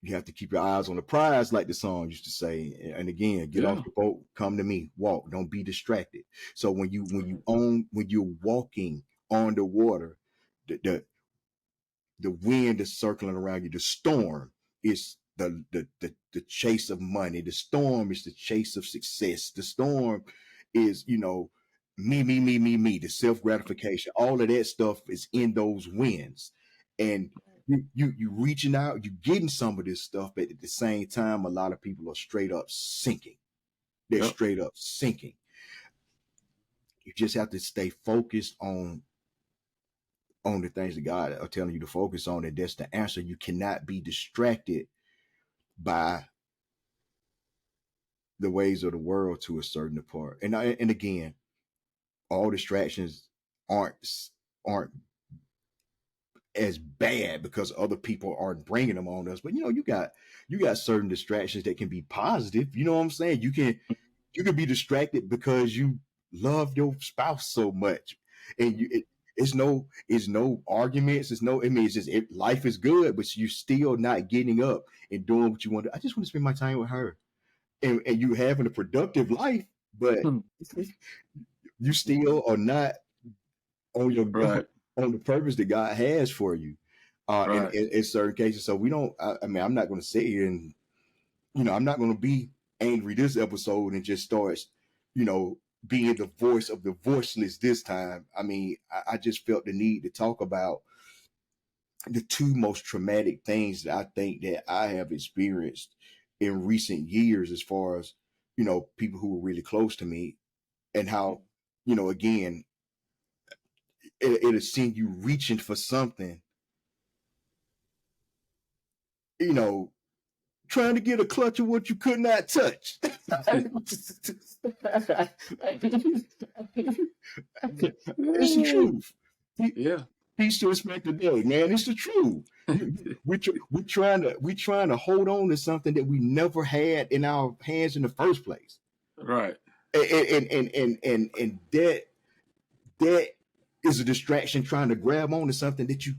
You have to keep your eyes on the prize, like the song used to say. And again, get off Yeah. your boat, come to me, walk, don't be distracted. So when you're walking on the water, the the wind is circling around you. The storm is the chase of money. The storm is the chase of success. The storm is, me, the self gratification. All of that stuff is in those winds. And you reaching out, you getting some of this stuff, but at the same time, a lot of people are straight up sinking. They're Yep. straight up sinking. You just have to stay focused on the things that God are telling you to focus on, and that's the answer. You cannot be distracted by the ways of the world to a certain part. And again, all distractions aren't as bad because other people aren't bringing them on us. But you got certain distractions that can be positive. You know what I'm saying? You can be distracted because you love your spouse so much, and it's no arguments. It's no. I mean, it's just life is good, but you still not getting up and doing what you want to. I just want to spend my time with her, and you having a productive life, but you still are not on your Right. on the purpose that God has for you. In, Right. in, in certain cases, so we don't. I mean, I'm not going to sit here and I'm not going to be angry this episode and just start, being the voice of the voiceless this time. I mean, I just felt the need to talk about the two most traumatic things that I think that I have experienced in recent years, as far as people who were really close to me, and how again it'll send you reaching for something, you know trying to get a clutch of what you could not touch. It's the truth. Yeah. Peace to respect the day, man. It's the truth. We're trying to hold on to something that we never had in our hands in the first place, Right. and that is a distraction, trying to grab on to something that you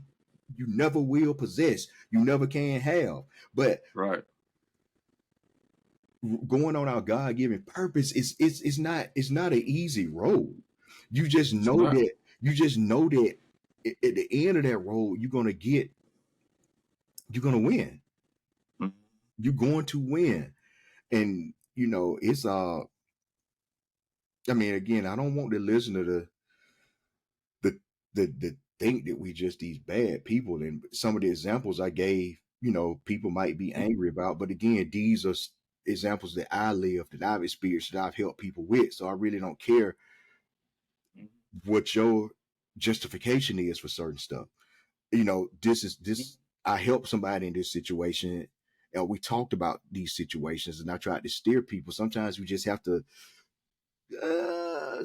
never will possess, you never can have. But Right. going on our God-given purpose it's not an easy road. You just It's know not. that you just know that at the end of that road you're gonna win. Mhm. You're going to win. And it's I mean, again, I don't want the listener to the the think that we just these bad people. And some of the examples I gave, people might be angry about, but again, these are examples that I live, that I've experienced, that I've helped people with. So I really don't care what your justification is for certain stuff. This I helped somebody in this situation, and we talked about these situations, and I tried to steer people. Sometimes we just have to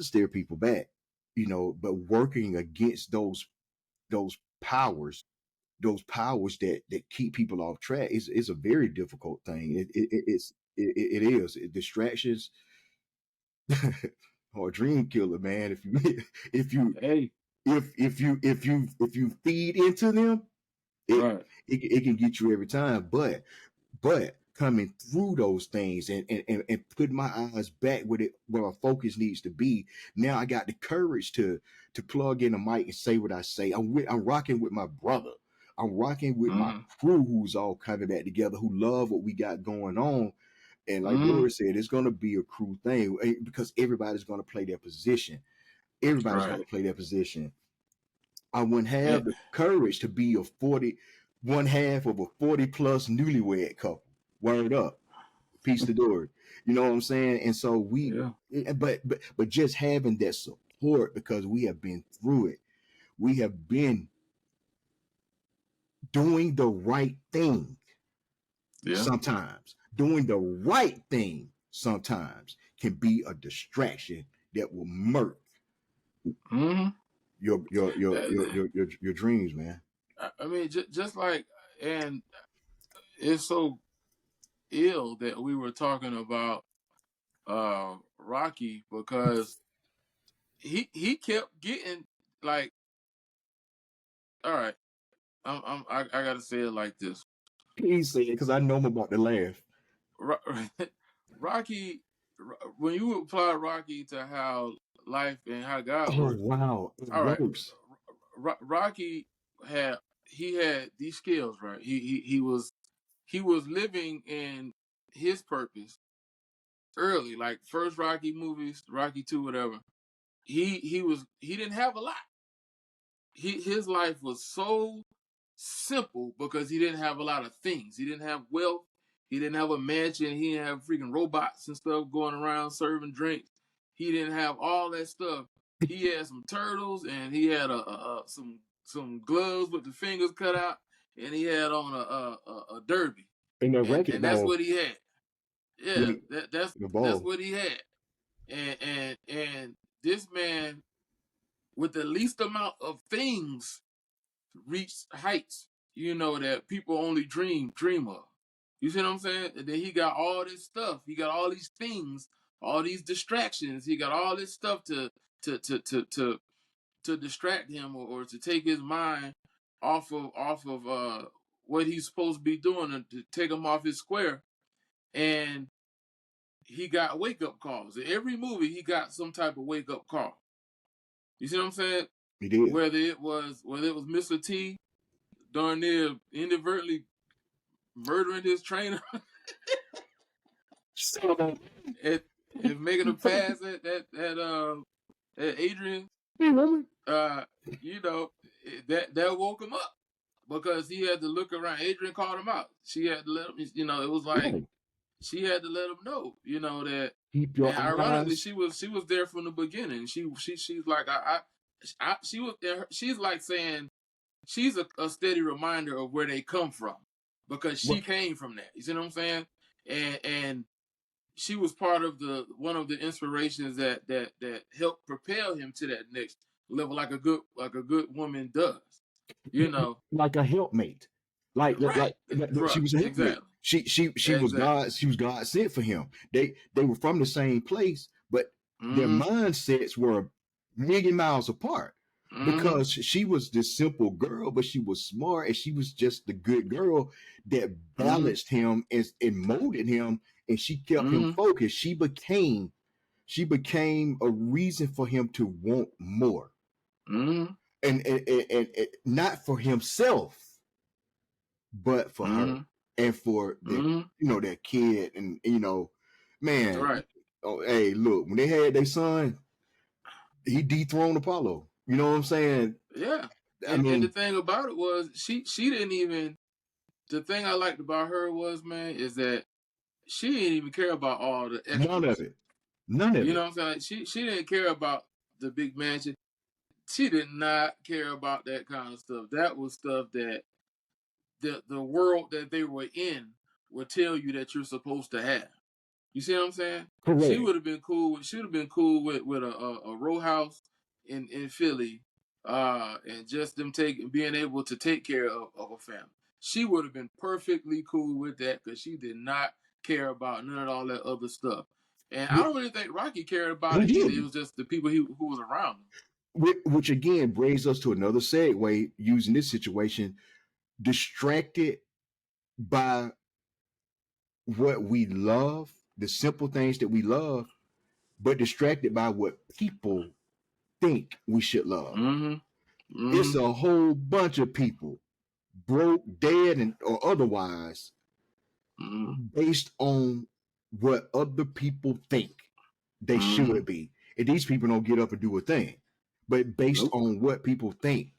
steer people back, but working against those powers, that keep people off track is a very difficult thing. It is. Distractions or a dream killer, man. If you if you Hey. if you feed into them, it Right. it can get you every time. But coming through those things, and putting my eyes back with it where my focus needs to be. Now I got the courage to plug in a mic and say what I say. I'm rocking with my brother. I'm rocking with my Mm-hmm. crew, who's all coming back together, who love what we got going on. And like Mm-hmm. Doris said, it's going to be a crew thing, because everybody's going to play their position. Everybody's going Right. to play their position. I wouldn't And, have the courage to be one half of a 40 plus newlywed couple. Word up. Peace to Dory. You know what I'm saying? And so yeah. but just having that support, because we have been through it. We have been doing the right thing Yeah. sometimes. Doing the right thing sometimes can be a distraction that will murk Mm-hmm. your dreams, man. I mean, just like, and it's so ill that we were talking about Rocky, because he kept getting, like, all right, I gotta say it like this. Please say it, because I know I'm about to laugh. Ro- Rocky, when you apply Rocky to how life and how God Oh works, wow, it all right, works. Rocky had had these skills, right? He was living in his purpose early, like first Rocky movies, Rocky 2, whatever. He didn't have a lot. His life was so simple because he didn't have a lot of things. He didn't have wealth. He didn't have a mansion. He didn't have freaking robots and stuff going around serving drinks. He didn't have all that stuff. He had some turtles, and he had some gloves with the fingers cut out, and he had on a derby, And that and racket that's ball, what he had. Yeah, Like that's the that's ball. what he had. And this man with the least amount of things reached heights, that people only dream of. You see what I'm saying? And then he got all this stuff. He got all these things, all these distractions. He got all this stuff to distract him or to take his mind off of what he's supposed to be doing and to take him off his square. And he got wake up calls. In every movie, he got some type of wake up call. You see what I'm saying? He did. Whether it was Mr. T darn near inadvertently murdering his trainer So, and making a pass at Adrian, uh, you know, that woke him up because he had to look around. Adrian called him out. She had to let him. It was like right. she had to let him know. That. Keep your And ironically, eyes. she was there from the beginning. She's like she's like saying she's a steady reminder of where they come from because she What? came from that. You see what I'm saying? And she was part of one of the inspirations that helped propel him to that next level, like a good woman does. Like a helpmate. Right, She right, was a helpmate. exactly, She was exactly. God. She was God sent for him. They were from the same place, but their Mm-hmm. mindsets were a million miles apart. Mm-hmm. Because she was this simple girl, but she was smart, and she was just the good girl that Mm-hmm. balanced him and molded him, and she kept him Mm-hmm. focused. She became a reason for him to want more, Mm-hmm. and not for himself, but for her Mm-hmm. and for their Mm-hmm. their kid, and man. Right. Oh, hey, look, when they had their son, he dethroned Apollo. You know what I'm saying? Yeah. I And the mean, thing about it was she didn't even. The thing I liked about her was, man, is that she didn't even care about all the none of extras. it. None of You know it. what I'm saying? Like, she didn't care about the big mansion. She did not care about that kind of stuff. That was stuff that the world that they were in would tell you that you're supposed to have. You see what I'm saying? She Correct. would have been cool. She would have been cool with a row house in Philly, and just them being able to take care of a family. She would have been perfectly cool with that because she did not care about none of all that other stuff. And I don't really think Rocky cared about He it either. It did. was just the people who was around him. Which again brings us to another segue using this situation, distracted by what we love, the simple things that we love, but distracted by what people think we should love. Mm-hmm. It's Mm-hmm. a whole bunch of people, broke, dead, or otherwise, Mm-hmm. based on what other people think they Mm-hmm. should be. And these people don't get up and do a thing, but based Nope. on what people think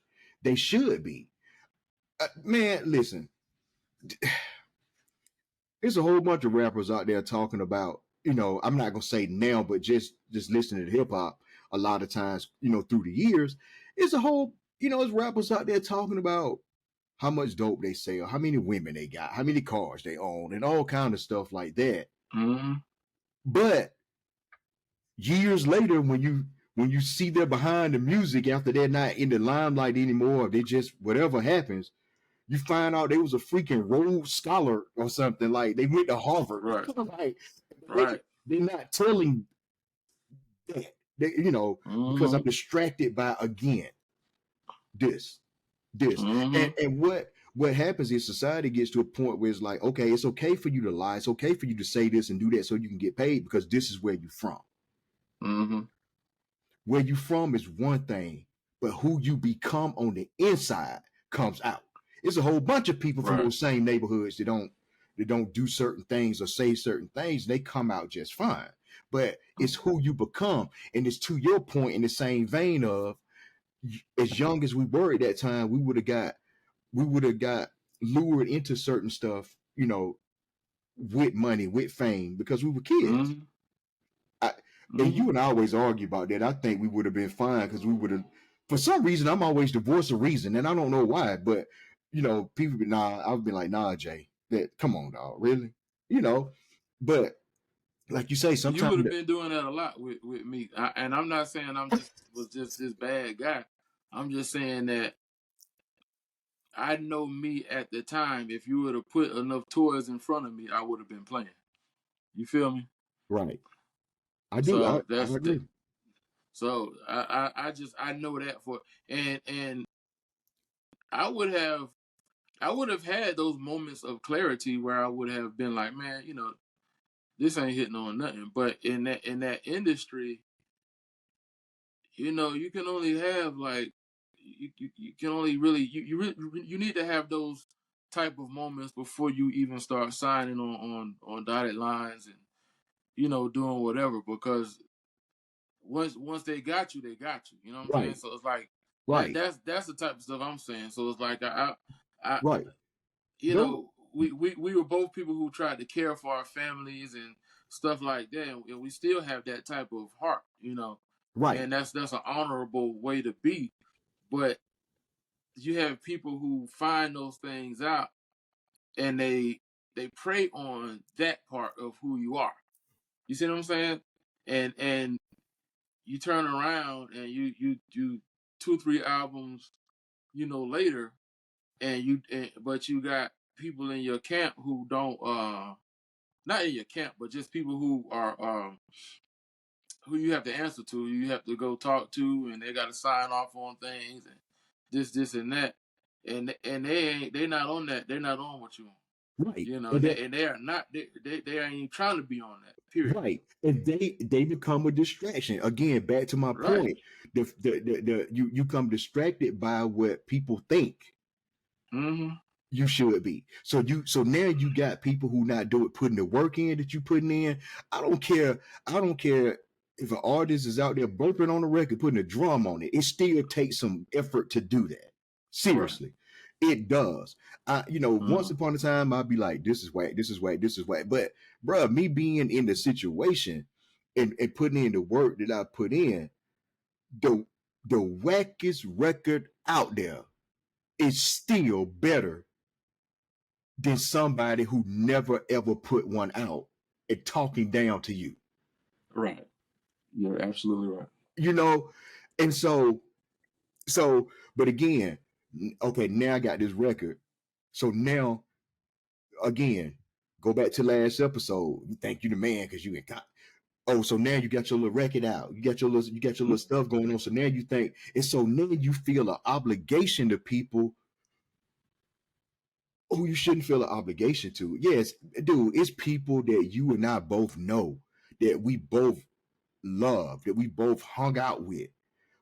they should be. Man, listen, there's a whole bunch of rappers out there talking about, I'm not gonna say now, but just listening to hip hop a lot of times, through the years, it's a whole, there's rappers out there talking about how much dope they sell, how many women they got, how many cars they own, and all kind of stuff like that. Mm-hmm. But years later, when you see they're behind the music after they're not in the limelight anymore, they just whatever happens, you find out they was a freaking Rhodes Scholar or something. Like they went to Harvard. Right. Like Right. they're not telling that. Because I'm Mm-hmm. distracted by again this, this, Mm-hmm. and what happens is society gets to a point where it's like, okay, it's okay for you to lie, it's okay for you to say this and do that so you can get paid because this is where you're from. Mm-hmm. Where you from is one thing, but who you become on the inside comes out. It's a whole bunch of people from Right. those same neighborhoods that don't do certain things or say certain things. They come out just fine. But it's who you become. And it's to your point in the same vein of as young as we were at that time, we would have got lured into certain stuff, with money, with fame, because we were kids. Mm-hmm. I, and Mm-hmm. you and I always argue about that. I think we would have been fine because we would have. For some reason, I'm always the voice of reason, and I don't know why. But people be I would be like, nah, Jay, that come on, dog, really, you know. But like you say, You sometimes would have been doing that a lot with me. And I'm not saying was just this bad guy. I'm just saying that I know me at the time. If you would have put enough toys in front of me, I would have been playing. You feel me? right. I do. So I that's that. agree. So I know that for and I would have had those moments of clarity where I would have been like, man, this ain't hitting on nothing. But in that industry, you can only have like you can only really you need to have those type of moments before you even start signing on dotted lines and doing whatever, because once they got you, they got you. You know what I'm saying? Right. So it's like Right. that's the type of stuff I'm saying. So it's like I Right. Don't. we were both people who tried to care for our families and stuff like that, and we still have that type of heart. Right. And that's an honorable way to be. But you have people who find those things out, and they prey on that part of who you are. You see what I'm saying? And you turn around and you 2-3 albums later, but you got people in your camp who don't not in your camp, but just people who are who you have to answer to, you have to go talk to, and they got to sign off on things and this and that, and they not on that, they're not on what you want, Right. and they are not, they ain't even trying to be on that. Period. Right. And they become a distraction. Again, back to my Right. point. You come distracted by what people think Mm-hmm. you should be. So now you got people who not putting the work in that you putting in. I don't care. I don't care if an artist is out there burping on the record, putting a drum on it. It still takes some effort to do that. Right. Seriously. It does. Once Mm-hmm. upon a time I'd be like, this is whack, this is whack, this is whack. But bruh, me being in the situation and putting in the work that I put in, the the wackest record out there is still better than somebody who never ever put one out and talking down to you. Right. You're absolutely right. You know, and but again, okay, now I got this record. So now again, go back to last episode. You think you the man because you ain't got. Oh, so now you got your little record out. You got your little stuff going on. So now you think, and so now you feel an obligation to people who you shouldn't feel an obligation to. Yes, dude, it's people that you and I both know, that we both love, that we both hung out with.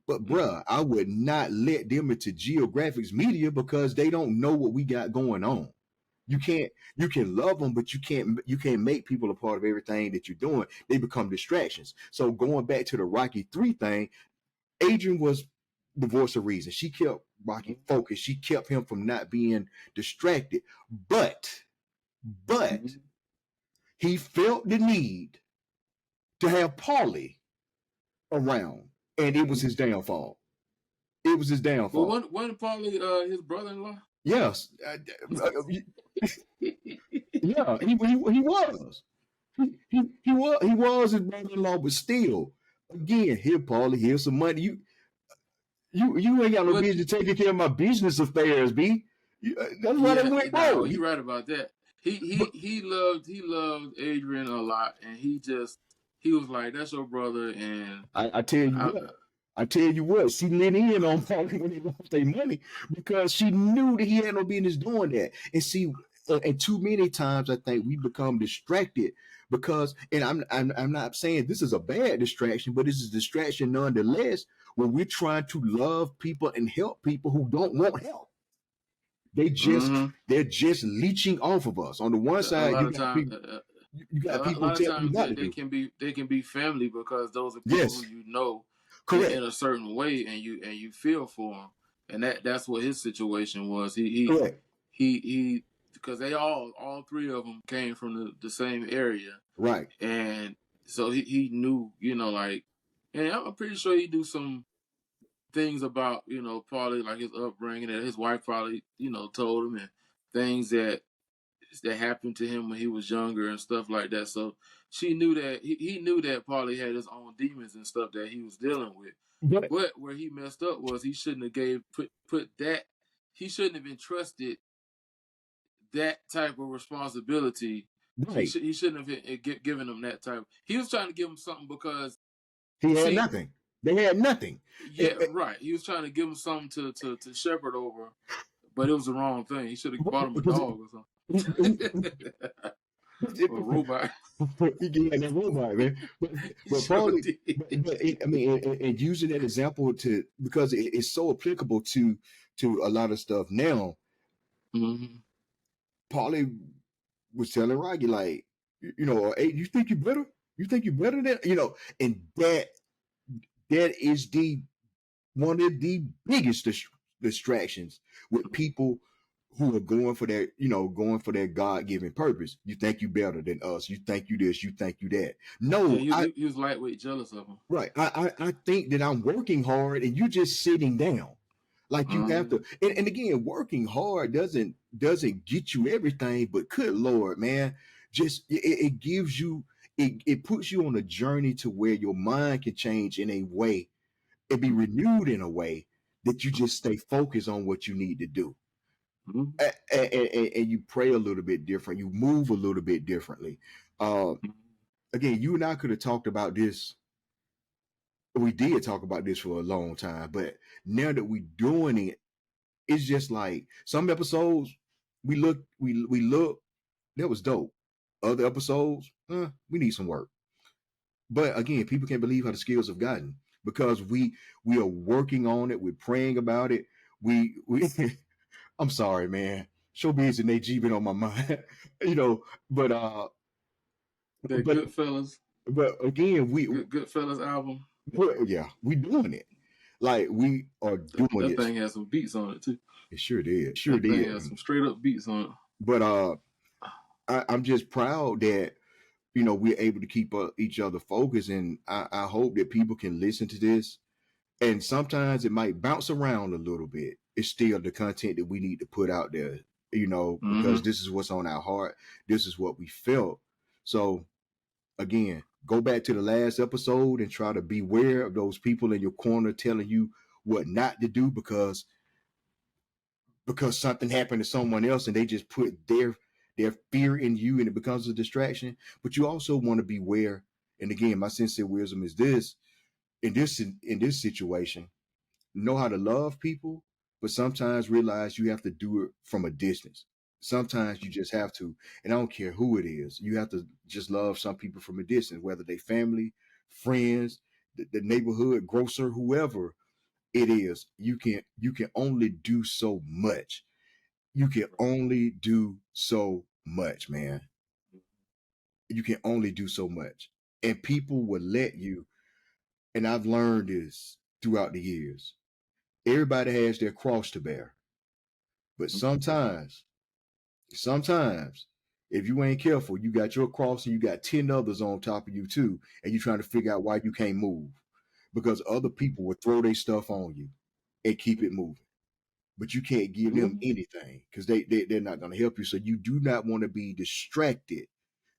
But bruh, I would not let them into Geographics Media because they don't know what we got going on. You can love them, but you can't make people a part of everything that you're doing. They become distractions. So going back to the Rocky 3 thing, Adrian was the voice of reason. She kept Rocky focused. She kept him from not being distracted. But he felt the need to have Paulie around, and it was his downfall. It was his Well, downfall. wasn't probably his brother-in-law. Yes, yeah, he was. He was his brother-in-law, but still, again, here, Paulie, here's some money. You ain't got no But business taking care of my business affairs, B. That's why they yeah, went no, broke. you're right about that. But He loved Adrian a lot, and he was like, "That's your brother," and I tell you I, what, she lit in on Paulie when they lost their money because she knew that he had no business doing that. And see, and too many times I think we become distracted because, and I'm not saying this is a bad distraction, but this is a distraction nonetheless when we're trying to love people and help people who don't want help. mm-hmm. They're just leeching off of us. On the one a side, lot you of got time. people, you got A people lot of telling you times what to they do. can be family, because those are people who Yes, you know in correct, a certain way, and you feel for them, and that's what his situation was. He correct, he he because they all three of them came from the same area, right. and so he knew, like, and I'm pretty sure he knew some things about, probably like his upbringing that his wife probably told him, and things that that happened to him when he was younger and stuff like that. So she knew that he knew that Paulie had his own demons and stuff that he was dealing with. But where he messed up was he shouldn't have put that, he shouldn't have entrusted that type of responsibility. Right. He shouldn't have given him that type. He was trying to give him something because he had nothing. They had nothing. Yeah, right. He was trying to give him something to shepherd over, but it was the wrong thing. He should have bought him a dog or something. Or a robot. He gave that robot, man. But probably, I mean, and using that example because it's so applicable to a lot of stuff now. Mm-hmm. Paulie was telling Rocky, like, hey, you think you better? You think you better than, and that is one of the biggest distractions with people who are going for their God-given purpose. You think you better than us. You think you this. You think you that. No, he was lightweight jealous of him. Right. I think that I'm working hard and you just sitting down. Like you have to, and again, working hard doesn't get you everything, but good Lord, man, just it gives you, it puts you on a journey to where your mind can change in a way and be renewed in a way that you just stay focused on what you need to do. Mm-hmm. And you pray a little bit different, you move a little bit differently. Again, you and I could have talked about this. We did talk about this for a long time, but now that we're doing it, it's just like some episodes we look that was dope. Other episodes, we need some work. But again, people can't believe how the skills have gotten because we are working on it. We're praying about it. We I'm sorry, man. Showbiz and AG been on my mind, but the Goodfellas. But again, Goodfellas album. Yeah, we doing it. Like we are doing it. That thing has some beats on it too. It sure did. That thing has some straight up beats on it. But I'm just proud that we're able to keep each other focused, and I hope that people can listen to this. And sometimes it might bounce around a little bit. It's still the content that we need to put out there, because this is what's on our heart. This is what we felt. So again, go back to the last episode and try to beware of those people in your corner telling you what not to do because something happened to someone else and they just put their fear in you and it becomes a distraction. But you also want to beware. And again, my sincere wisdom is this: in this situation, know how to love people, but sometimes realize you have to do it from a distance. Sometimes you just have to, and I don't care who it is, you have to just love some people from a distance, whether they family, friends, the neighborhood grocer, whoever it is. You can only do so much. You can only do so much, man. You can only do so much. And people will let you, and I've learned this throughout the years. Everybody has their cross to bear. But sometimes, if you ain't careful, you got your cross and you got 10 others on top of you too, and you're trying to figure out why you can't move. Because other people will throw their stuff on you and keep it moving. But you can't give them anything because they're not going to help you. So you do not want to be distracted.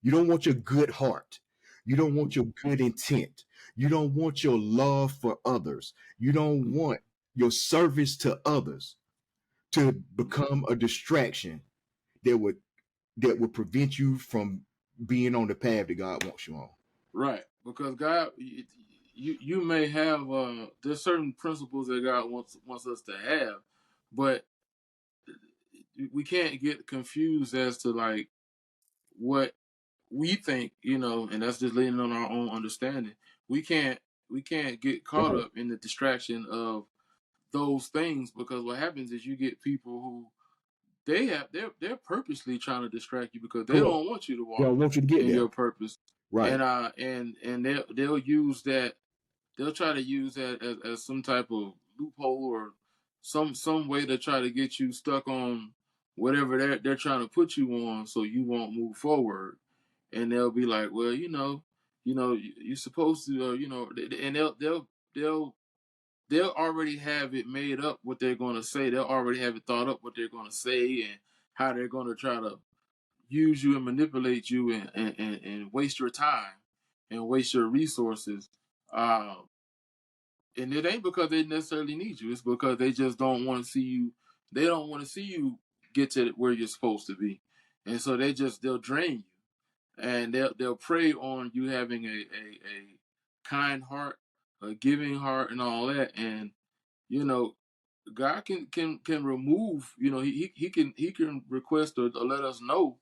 You don't want your good heart. You don't want your good intent. You don't want your love for others. You don't want your service to others to become a distraction that would prevent you from being on the path that God wants you on. Right, because God, you may have there's certain principles that God wants us to have, but we can't get confused as to like what we think, and that's just leaning on our own understanding. We can't get caught up in the distraction of those things, because what happens is you get people who they're purposely trying to distract you because they don't want you to walk in your purpose. Right. And they'll use that. They'll try to use that as some type of loophole or some way to try to get you stuck on whatever they're trying to put you on, so you won't move forward. And they'll be like, well, you're supposed to, and they'll already have it made up what they're going to say. They'll already have it thought up what they're going to say and how they're going to try to use you and manipulate you and waste your time and waste your resources. Um, and it ain't because they necessarily need you. It's because they just don't want to see you. They don't want to see you get to where you're supposed to be, and so they'll drain you, and they'll prey on you having a kind heart, a giving heart, and all that. And you know, God can remove. You know, he can request or let us know,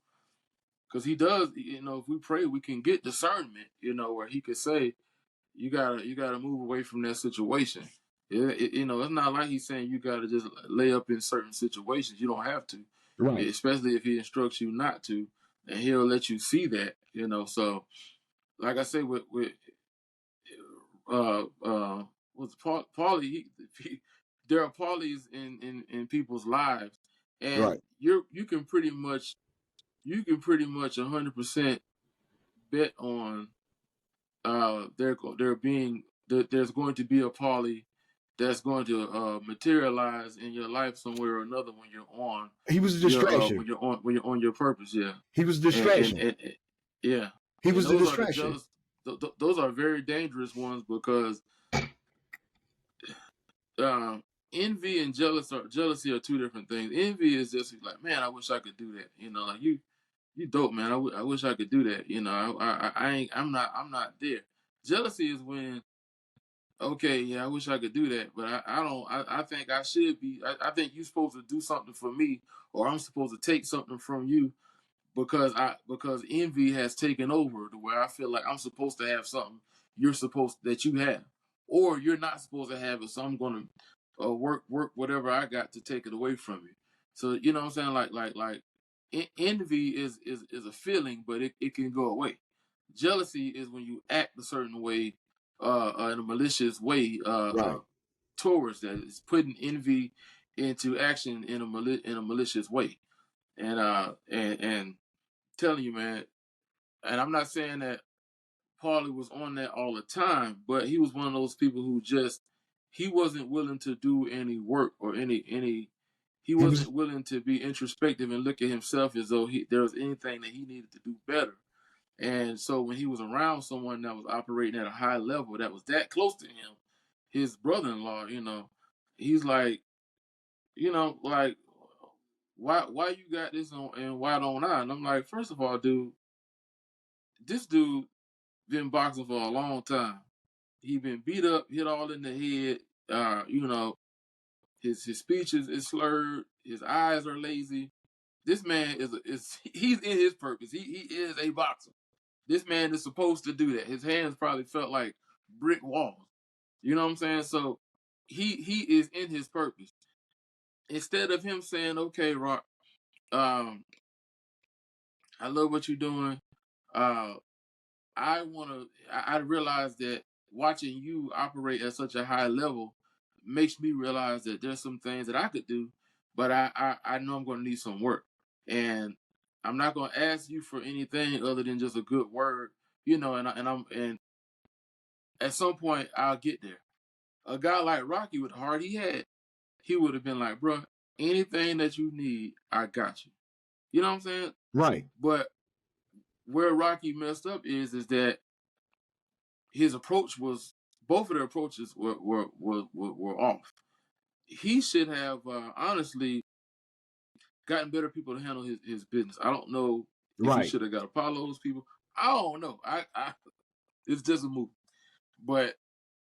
because he does. You know, if we pray, we can get discernment. You know, where he could say, you gotta move away from that situation. You know, it's not like he's saying you gotta just lay up in certain situations. You don't have to, Right. especially if he instructs you not to, and he'll let you see that. You know, so like I say with uh uh with Paulie, there are Paulies in people's lives, and Right. you can pretty much 100% bet on there's going to be a poly that's going to materialize in your life somewhere or another when you're on He was a your distraction. when you're on your purpose. Yeah. He was a and, distraction. and, and yeah, He and was a those are the distraction. jealous. Those are very dangerous ones, because um, envy and jealousy are two different things. Envy is just like, man, I wish I could do that. You know, like you dope, man. I wish I could do that. You know, I ain't. I'm not there. Jealousy is when, okay, yeah, I wish I could do that, but I don't. I think I should be. I think you're supposed to do something for me, or I'm supposed to take something from you, because envy has taken over to where I feel like I'm supposed to have something that you have, or you're not supposed to have it. So I'm gonna work whatever I got to take it away from you. So you know what I'm saying? Envy is a feeling, but it can go away. Jealousy is when you act a certain way, in a malicious way, Right. towards that. It's putting envy into action in a malicious way. And telling you, man, and I'm not saying that Paulie was on that all the time, but he was one of those people who just, he wasn't willing to do any work or any he He was wasn't willing to be introspective and look at himself as though there was anything that he needed to do better. And so when he was around someone that was operating at a high level, that was that close to him, his brother-in-law, he's like, like, why you got this on and why don't I? And I'm like, first of all, dude, this dude been boxing for a long time. He been beat up, hit all in the head. His speech is slurred. His eyes are lazy. This man is he's in his purpose. He is a boxer. This man is supposed to do that. His hands probably felt like brick walls. You know what I'm saying? So he is in his purpose. Instead of him saying, "Okay, Rock, um, I love what you're doing. Uh, I realize that watching you operate at such a high level makes me realize that there's some things that I could do, but I know I'm going to need some work, and I'm not going to ask you for anything other than just a good word, and at some point I'll get there. A guy like Rocky, with the heart he had, he would have been like, bro, anything that you need, I got you. You know what I'm saying? right. But where Rocky messed up is that his approach was, both of their approaches were off. He should have honestly gotten better people to handle his business. I don't know if he Right. should have got Apollo's people. I don't know. I it's just a movie, but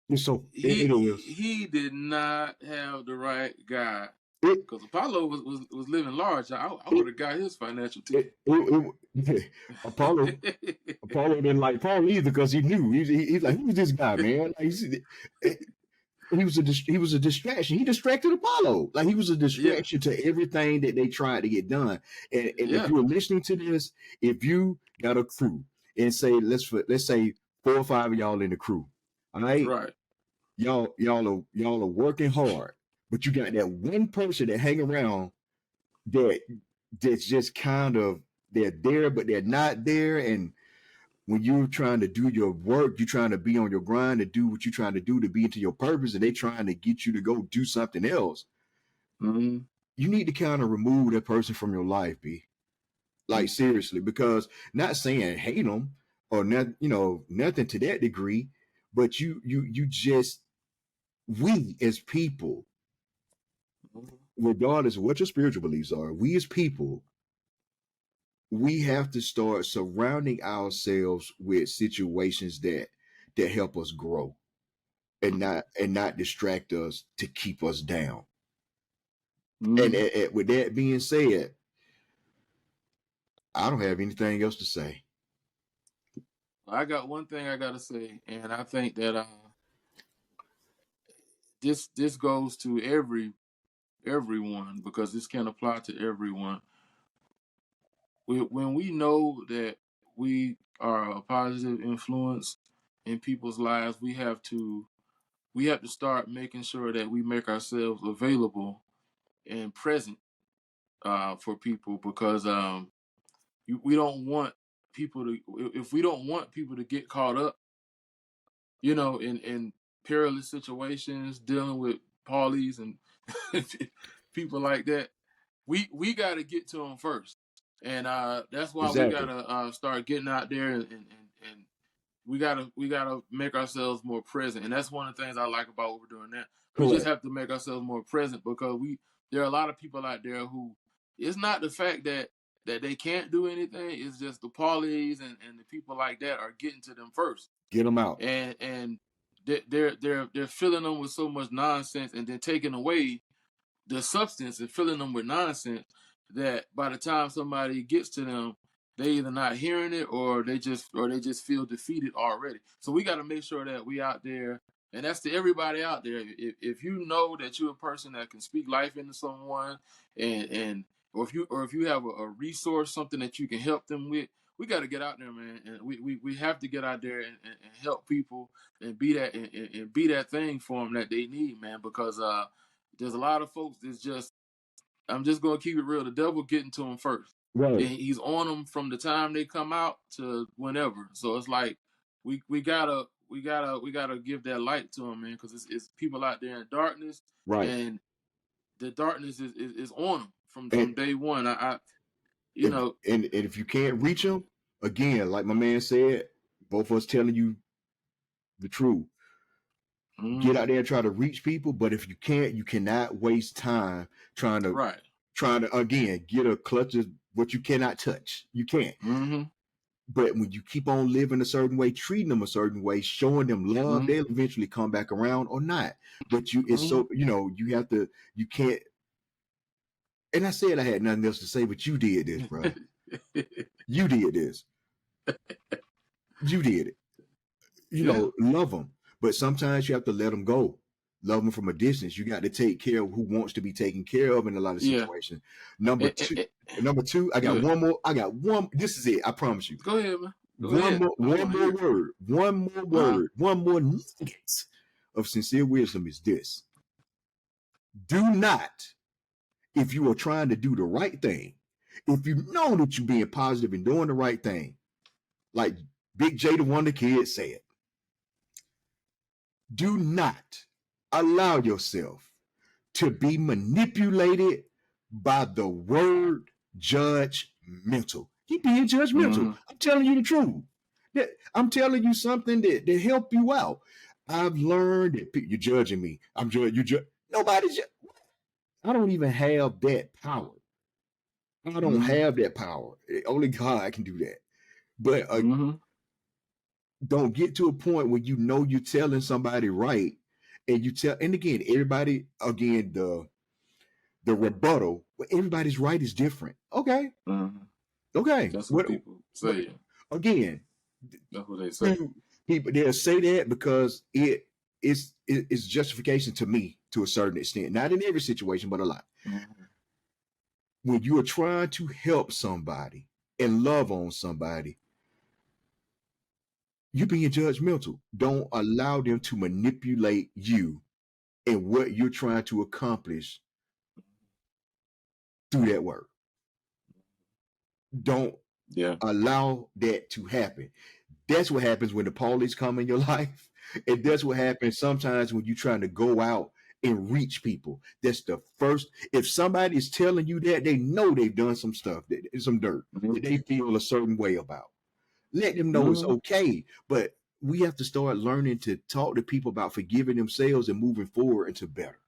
And so he it is. he did not have the right guy, It because Apollo was living large. I it would have got his financial ticket. it Apollo didn't like Paul either because he knew he's like, who's this guy, man? Like, he was a distraction. He distracted Apollo. Like he was a Yeah, distraction to everything that they tried to get done. And if yeah, you're listening to this, if you got a crew and say let's say 4 or 5 of y'all in the crew, all right, right. y'all are working hard, but you got that one person that hang around that that's just kind of, they're there but they're not there, and when you're trying to do your work, you're trying to be on your grind to do what you're trying to do to be into your purpose, and they trying to get you to go do something else. Hmm. You need to kind of remove that person from your life, B. Like seriously, because not saying hate them or not, nothing to that degree, but you just, we as people, regardless of what your spiritual beliefs are, we as people, we have to start surrounding ourselves with situations that help us grow and not distract us to keep us down. And with that being said, I don't have anything else to say. I got one thing I gotta say, and I think that this goes to everyone, because this can apply to everyone. When we know that we are a positive influence in people's lives, we have to start making sure that we make ourselves available and present for people, because we don't want people to, if we don't want people to get caught up, in perilous situations, dealing with Paulies and people like that, we got to get to them first, and that's why we got Exactly. to start getting out there, and we gotta make ourselves more present, and that's one of the things I like about what we're doing now. We just Correct. have to make ourselves more present, because there are a lot of people out there who, it's not the fact that they can't do anything, it's just the Paulies and the people like that are getting to them first, Get them out. and they're filling them with so much nonsense, and then taking away the substance and filling them with nonsense, that by the time somebody gets to them, they either not hearing it, or they just feel defeated already. So we got to make sure that we out there, and that's to everybody out there. If you know that you're a person that can speak life into someone, and or if you have a resource, something that you can help them with, we got to get out there, man, and we have to get out there and help people, and be that, and be that thing for them that they need, man, because there's a lot of folks that's just, I'm just gonna keep it real, the devil getting to them first. Right. And he's on them from the time they come out to whenever. So it's like we gotta give that light to them, man, because it's people out there in darkness, Right. and the darkness is on them from And day one. and if you can't reach them, again, like my man said, both of us telling you the truth. Get out there and try to reach people, but if you can't, you cannot waste time trying to again get a clutch of what you cannot touch. You can't. But when you keep on living a certain way, treating them a certain way, showing them love, they'll eventually come back around or not. But it's so, you have to, you can't. And I said I had nothing else to say, but you did this, bro. You did this. You did it. Love them. But sometimes you have to let them go. Love them from a distance. You got to take care of who wants to be taken care of in a lot of situations. Number two, I got one more. I got one. This is it. I promise you. Go ahead, man. One more word. One more nugget of sincere wisdom is this. Do not, if you are trying to do the right thing, if you know that you're being positive and doing the right thing, like Big J, the Wonder Kid, said, do not allow yourself to be manipulated by the word judgmental. He being judgmental. I'm telling you the truth. I'm telling you something that help you out. I've learned that you're judging me. I'm judging you. Nobody's. I don't even have that power. I don't have that power. Only God can do that. But don't get to a point where you're telling somebody right, and and again, everybody, again, the rebuttal, everybody's right is different. Okay. Okay. That's what people say. Again, that's what they say. People, they'll say that because it's justification to me to a certain extent. Not in every situation, but a lot. When you are trying to help somebody and love on somebody, you being judgmental. Don't allow them to manipulate you and what you're trying to accomplish through that work. Don't allow that to happen. That's what happens when the police come in your life. And that's what happens sometimes when you're trying to go out and reach people. That's the first. If somebody is telling you that, they know they've done some stuff, some dirt that they feel a certain way about. Let them know it's okay. But we have to start learning to talk to people about forgiving themselves and moving forward into better.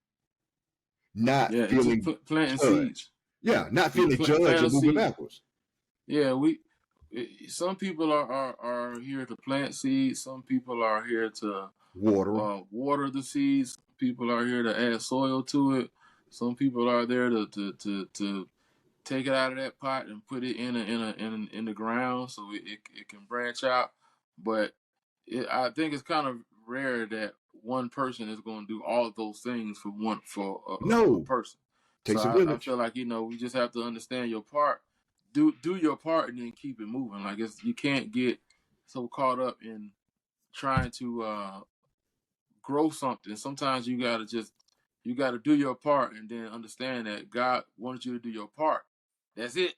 Not Yeah, it's just feeling planting judged. seeds. Yeah, not feeling judged Plant a and moving seed. backwards. Yeah, some people are here to plant seeds. Some people are here to Water. water the seeds. People are here to add soil to it. Some people are there to take it out of that pot and put it in the ground so it can branch out. But I think it's kind of rare that one person is going to do all of those things for a No, person. So takes a I feel village. like we just have to understand your part, do your part, and then keep it moving. Like you can't get so caught up in trying to grow something. Sometimes you gotta do your part and then understand that God wants you to do your part. That's it.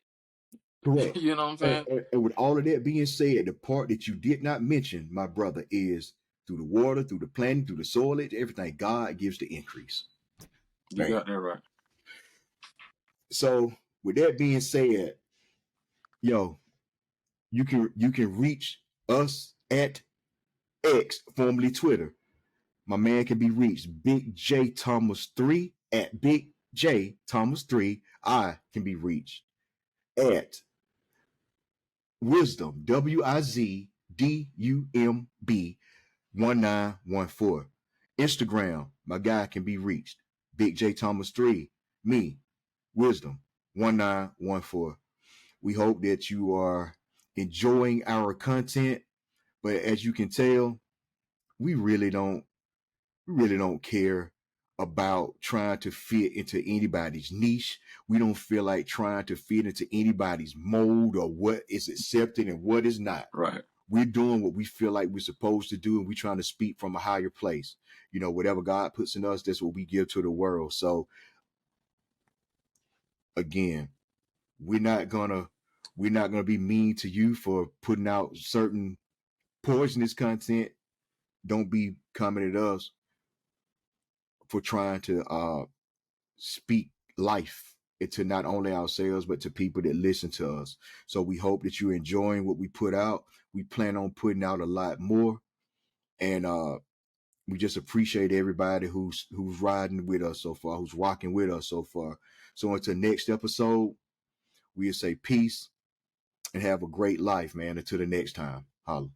Correct. You know what I'm And, saying? and, and with all of that being said, the part that you did not mention, my brother, is through the water, through the planting, through the soil, everything, God gives the increase. You Bam. got that right. So with that being said, yo, you can reach us at X, formerly Twitter. My man can be reached Big J Thomas 3 at Big J Thomas 3. I can be reached at Wisdom WIZDUMB 1914. Instagram, my guy can be reached Big J Thomas 3. Me, Wisdom 1914. We hope that you are enjoying our content, but as you can tell, we really don't care about trying to fit into anybody's niche. We don't feel like trying to fit into anybody's mold or what is accepted and what is not. Right. We're doing what we feel like we're supposed to do, and we're trying to speak from a higher place. Whatever God puts in us, that's what we give to the world. So again, we're not gonna be mean to you for putting out certain poisonous content. Don't be coming at us for trying to speak life into not only ourselves but to people that listen to us. So we hope that you're enjoying what we put out. We plan on putting out a lot more, and we just appreciate everybody who's riding with us so far, who's rocking with us so far. So until next episode, we'll say peace and have a great life, man. Until the next time, holla.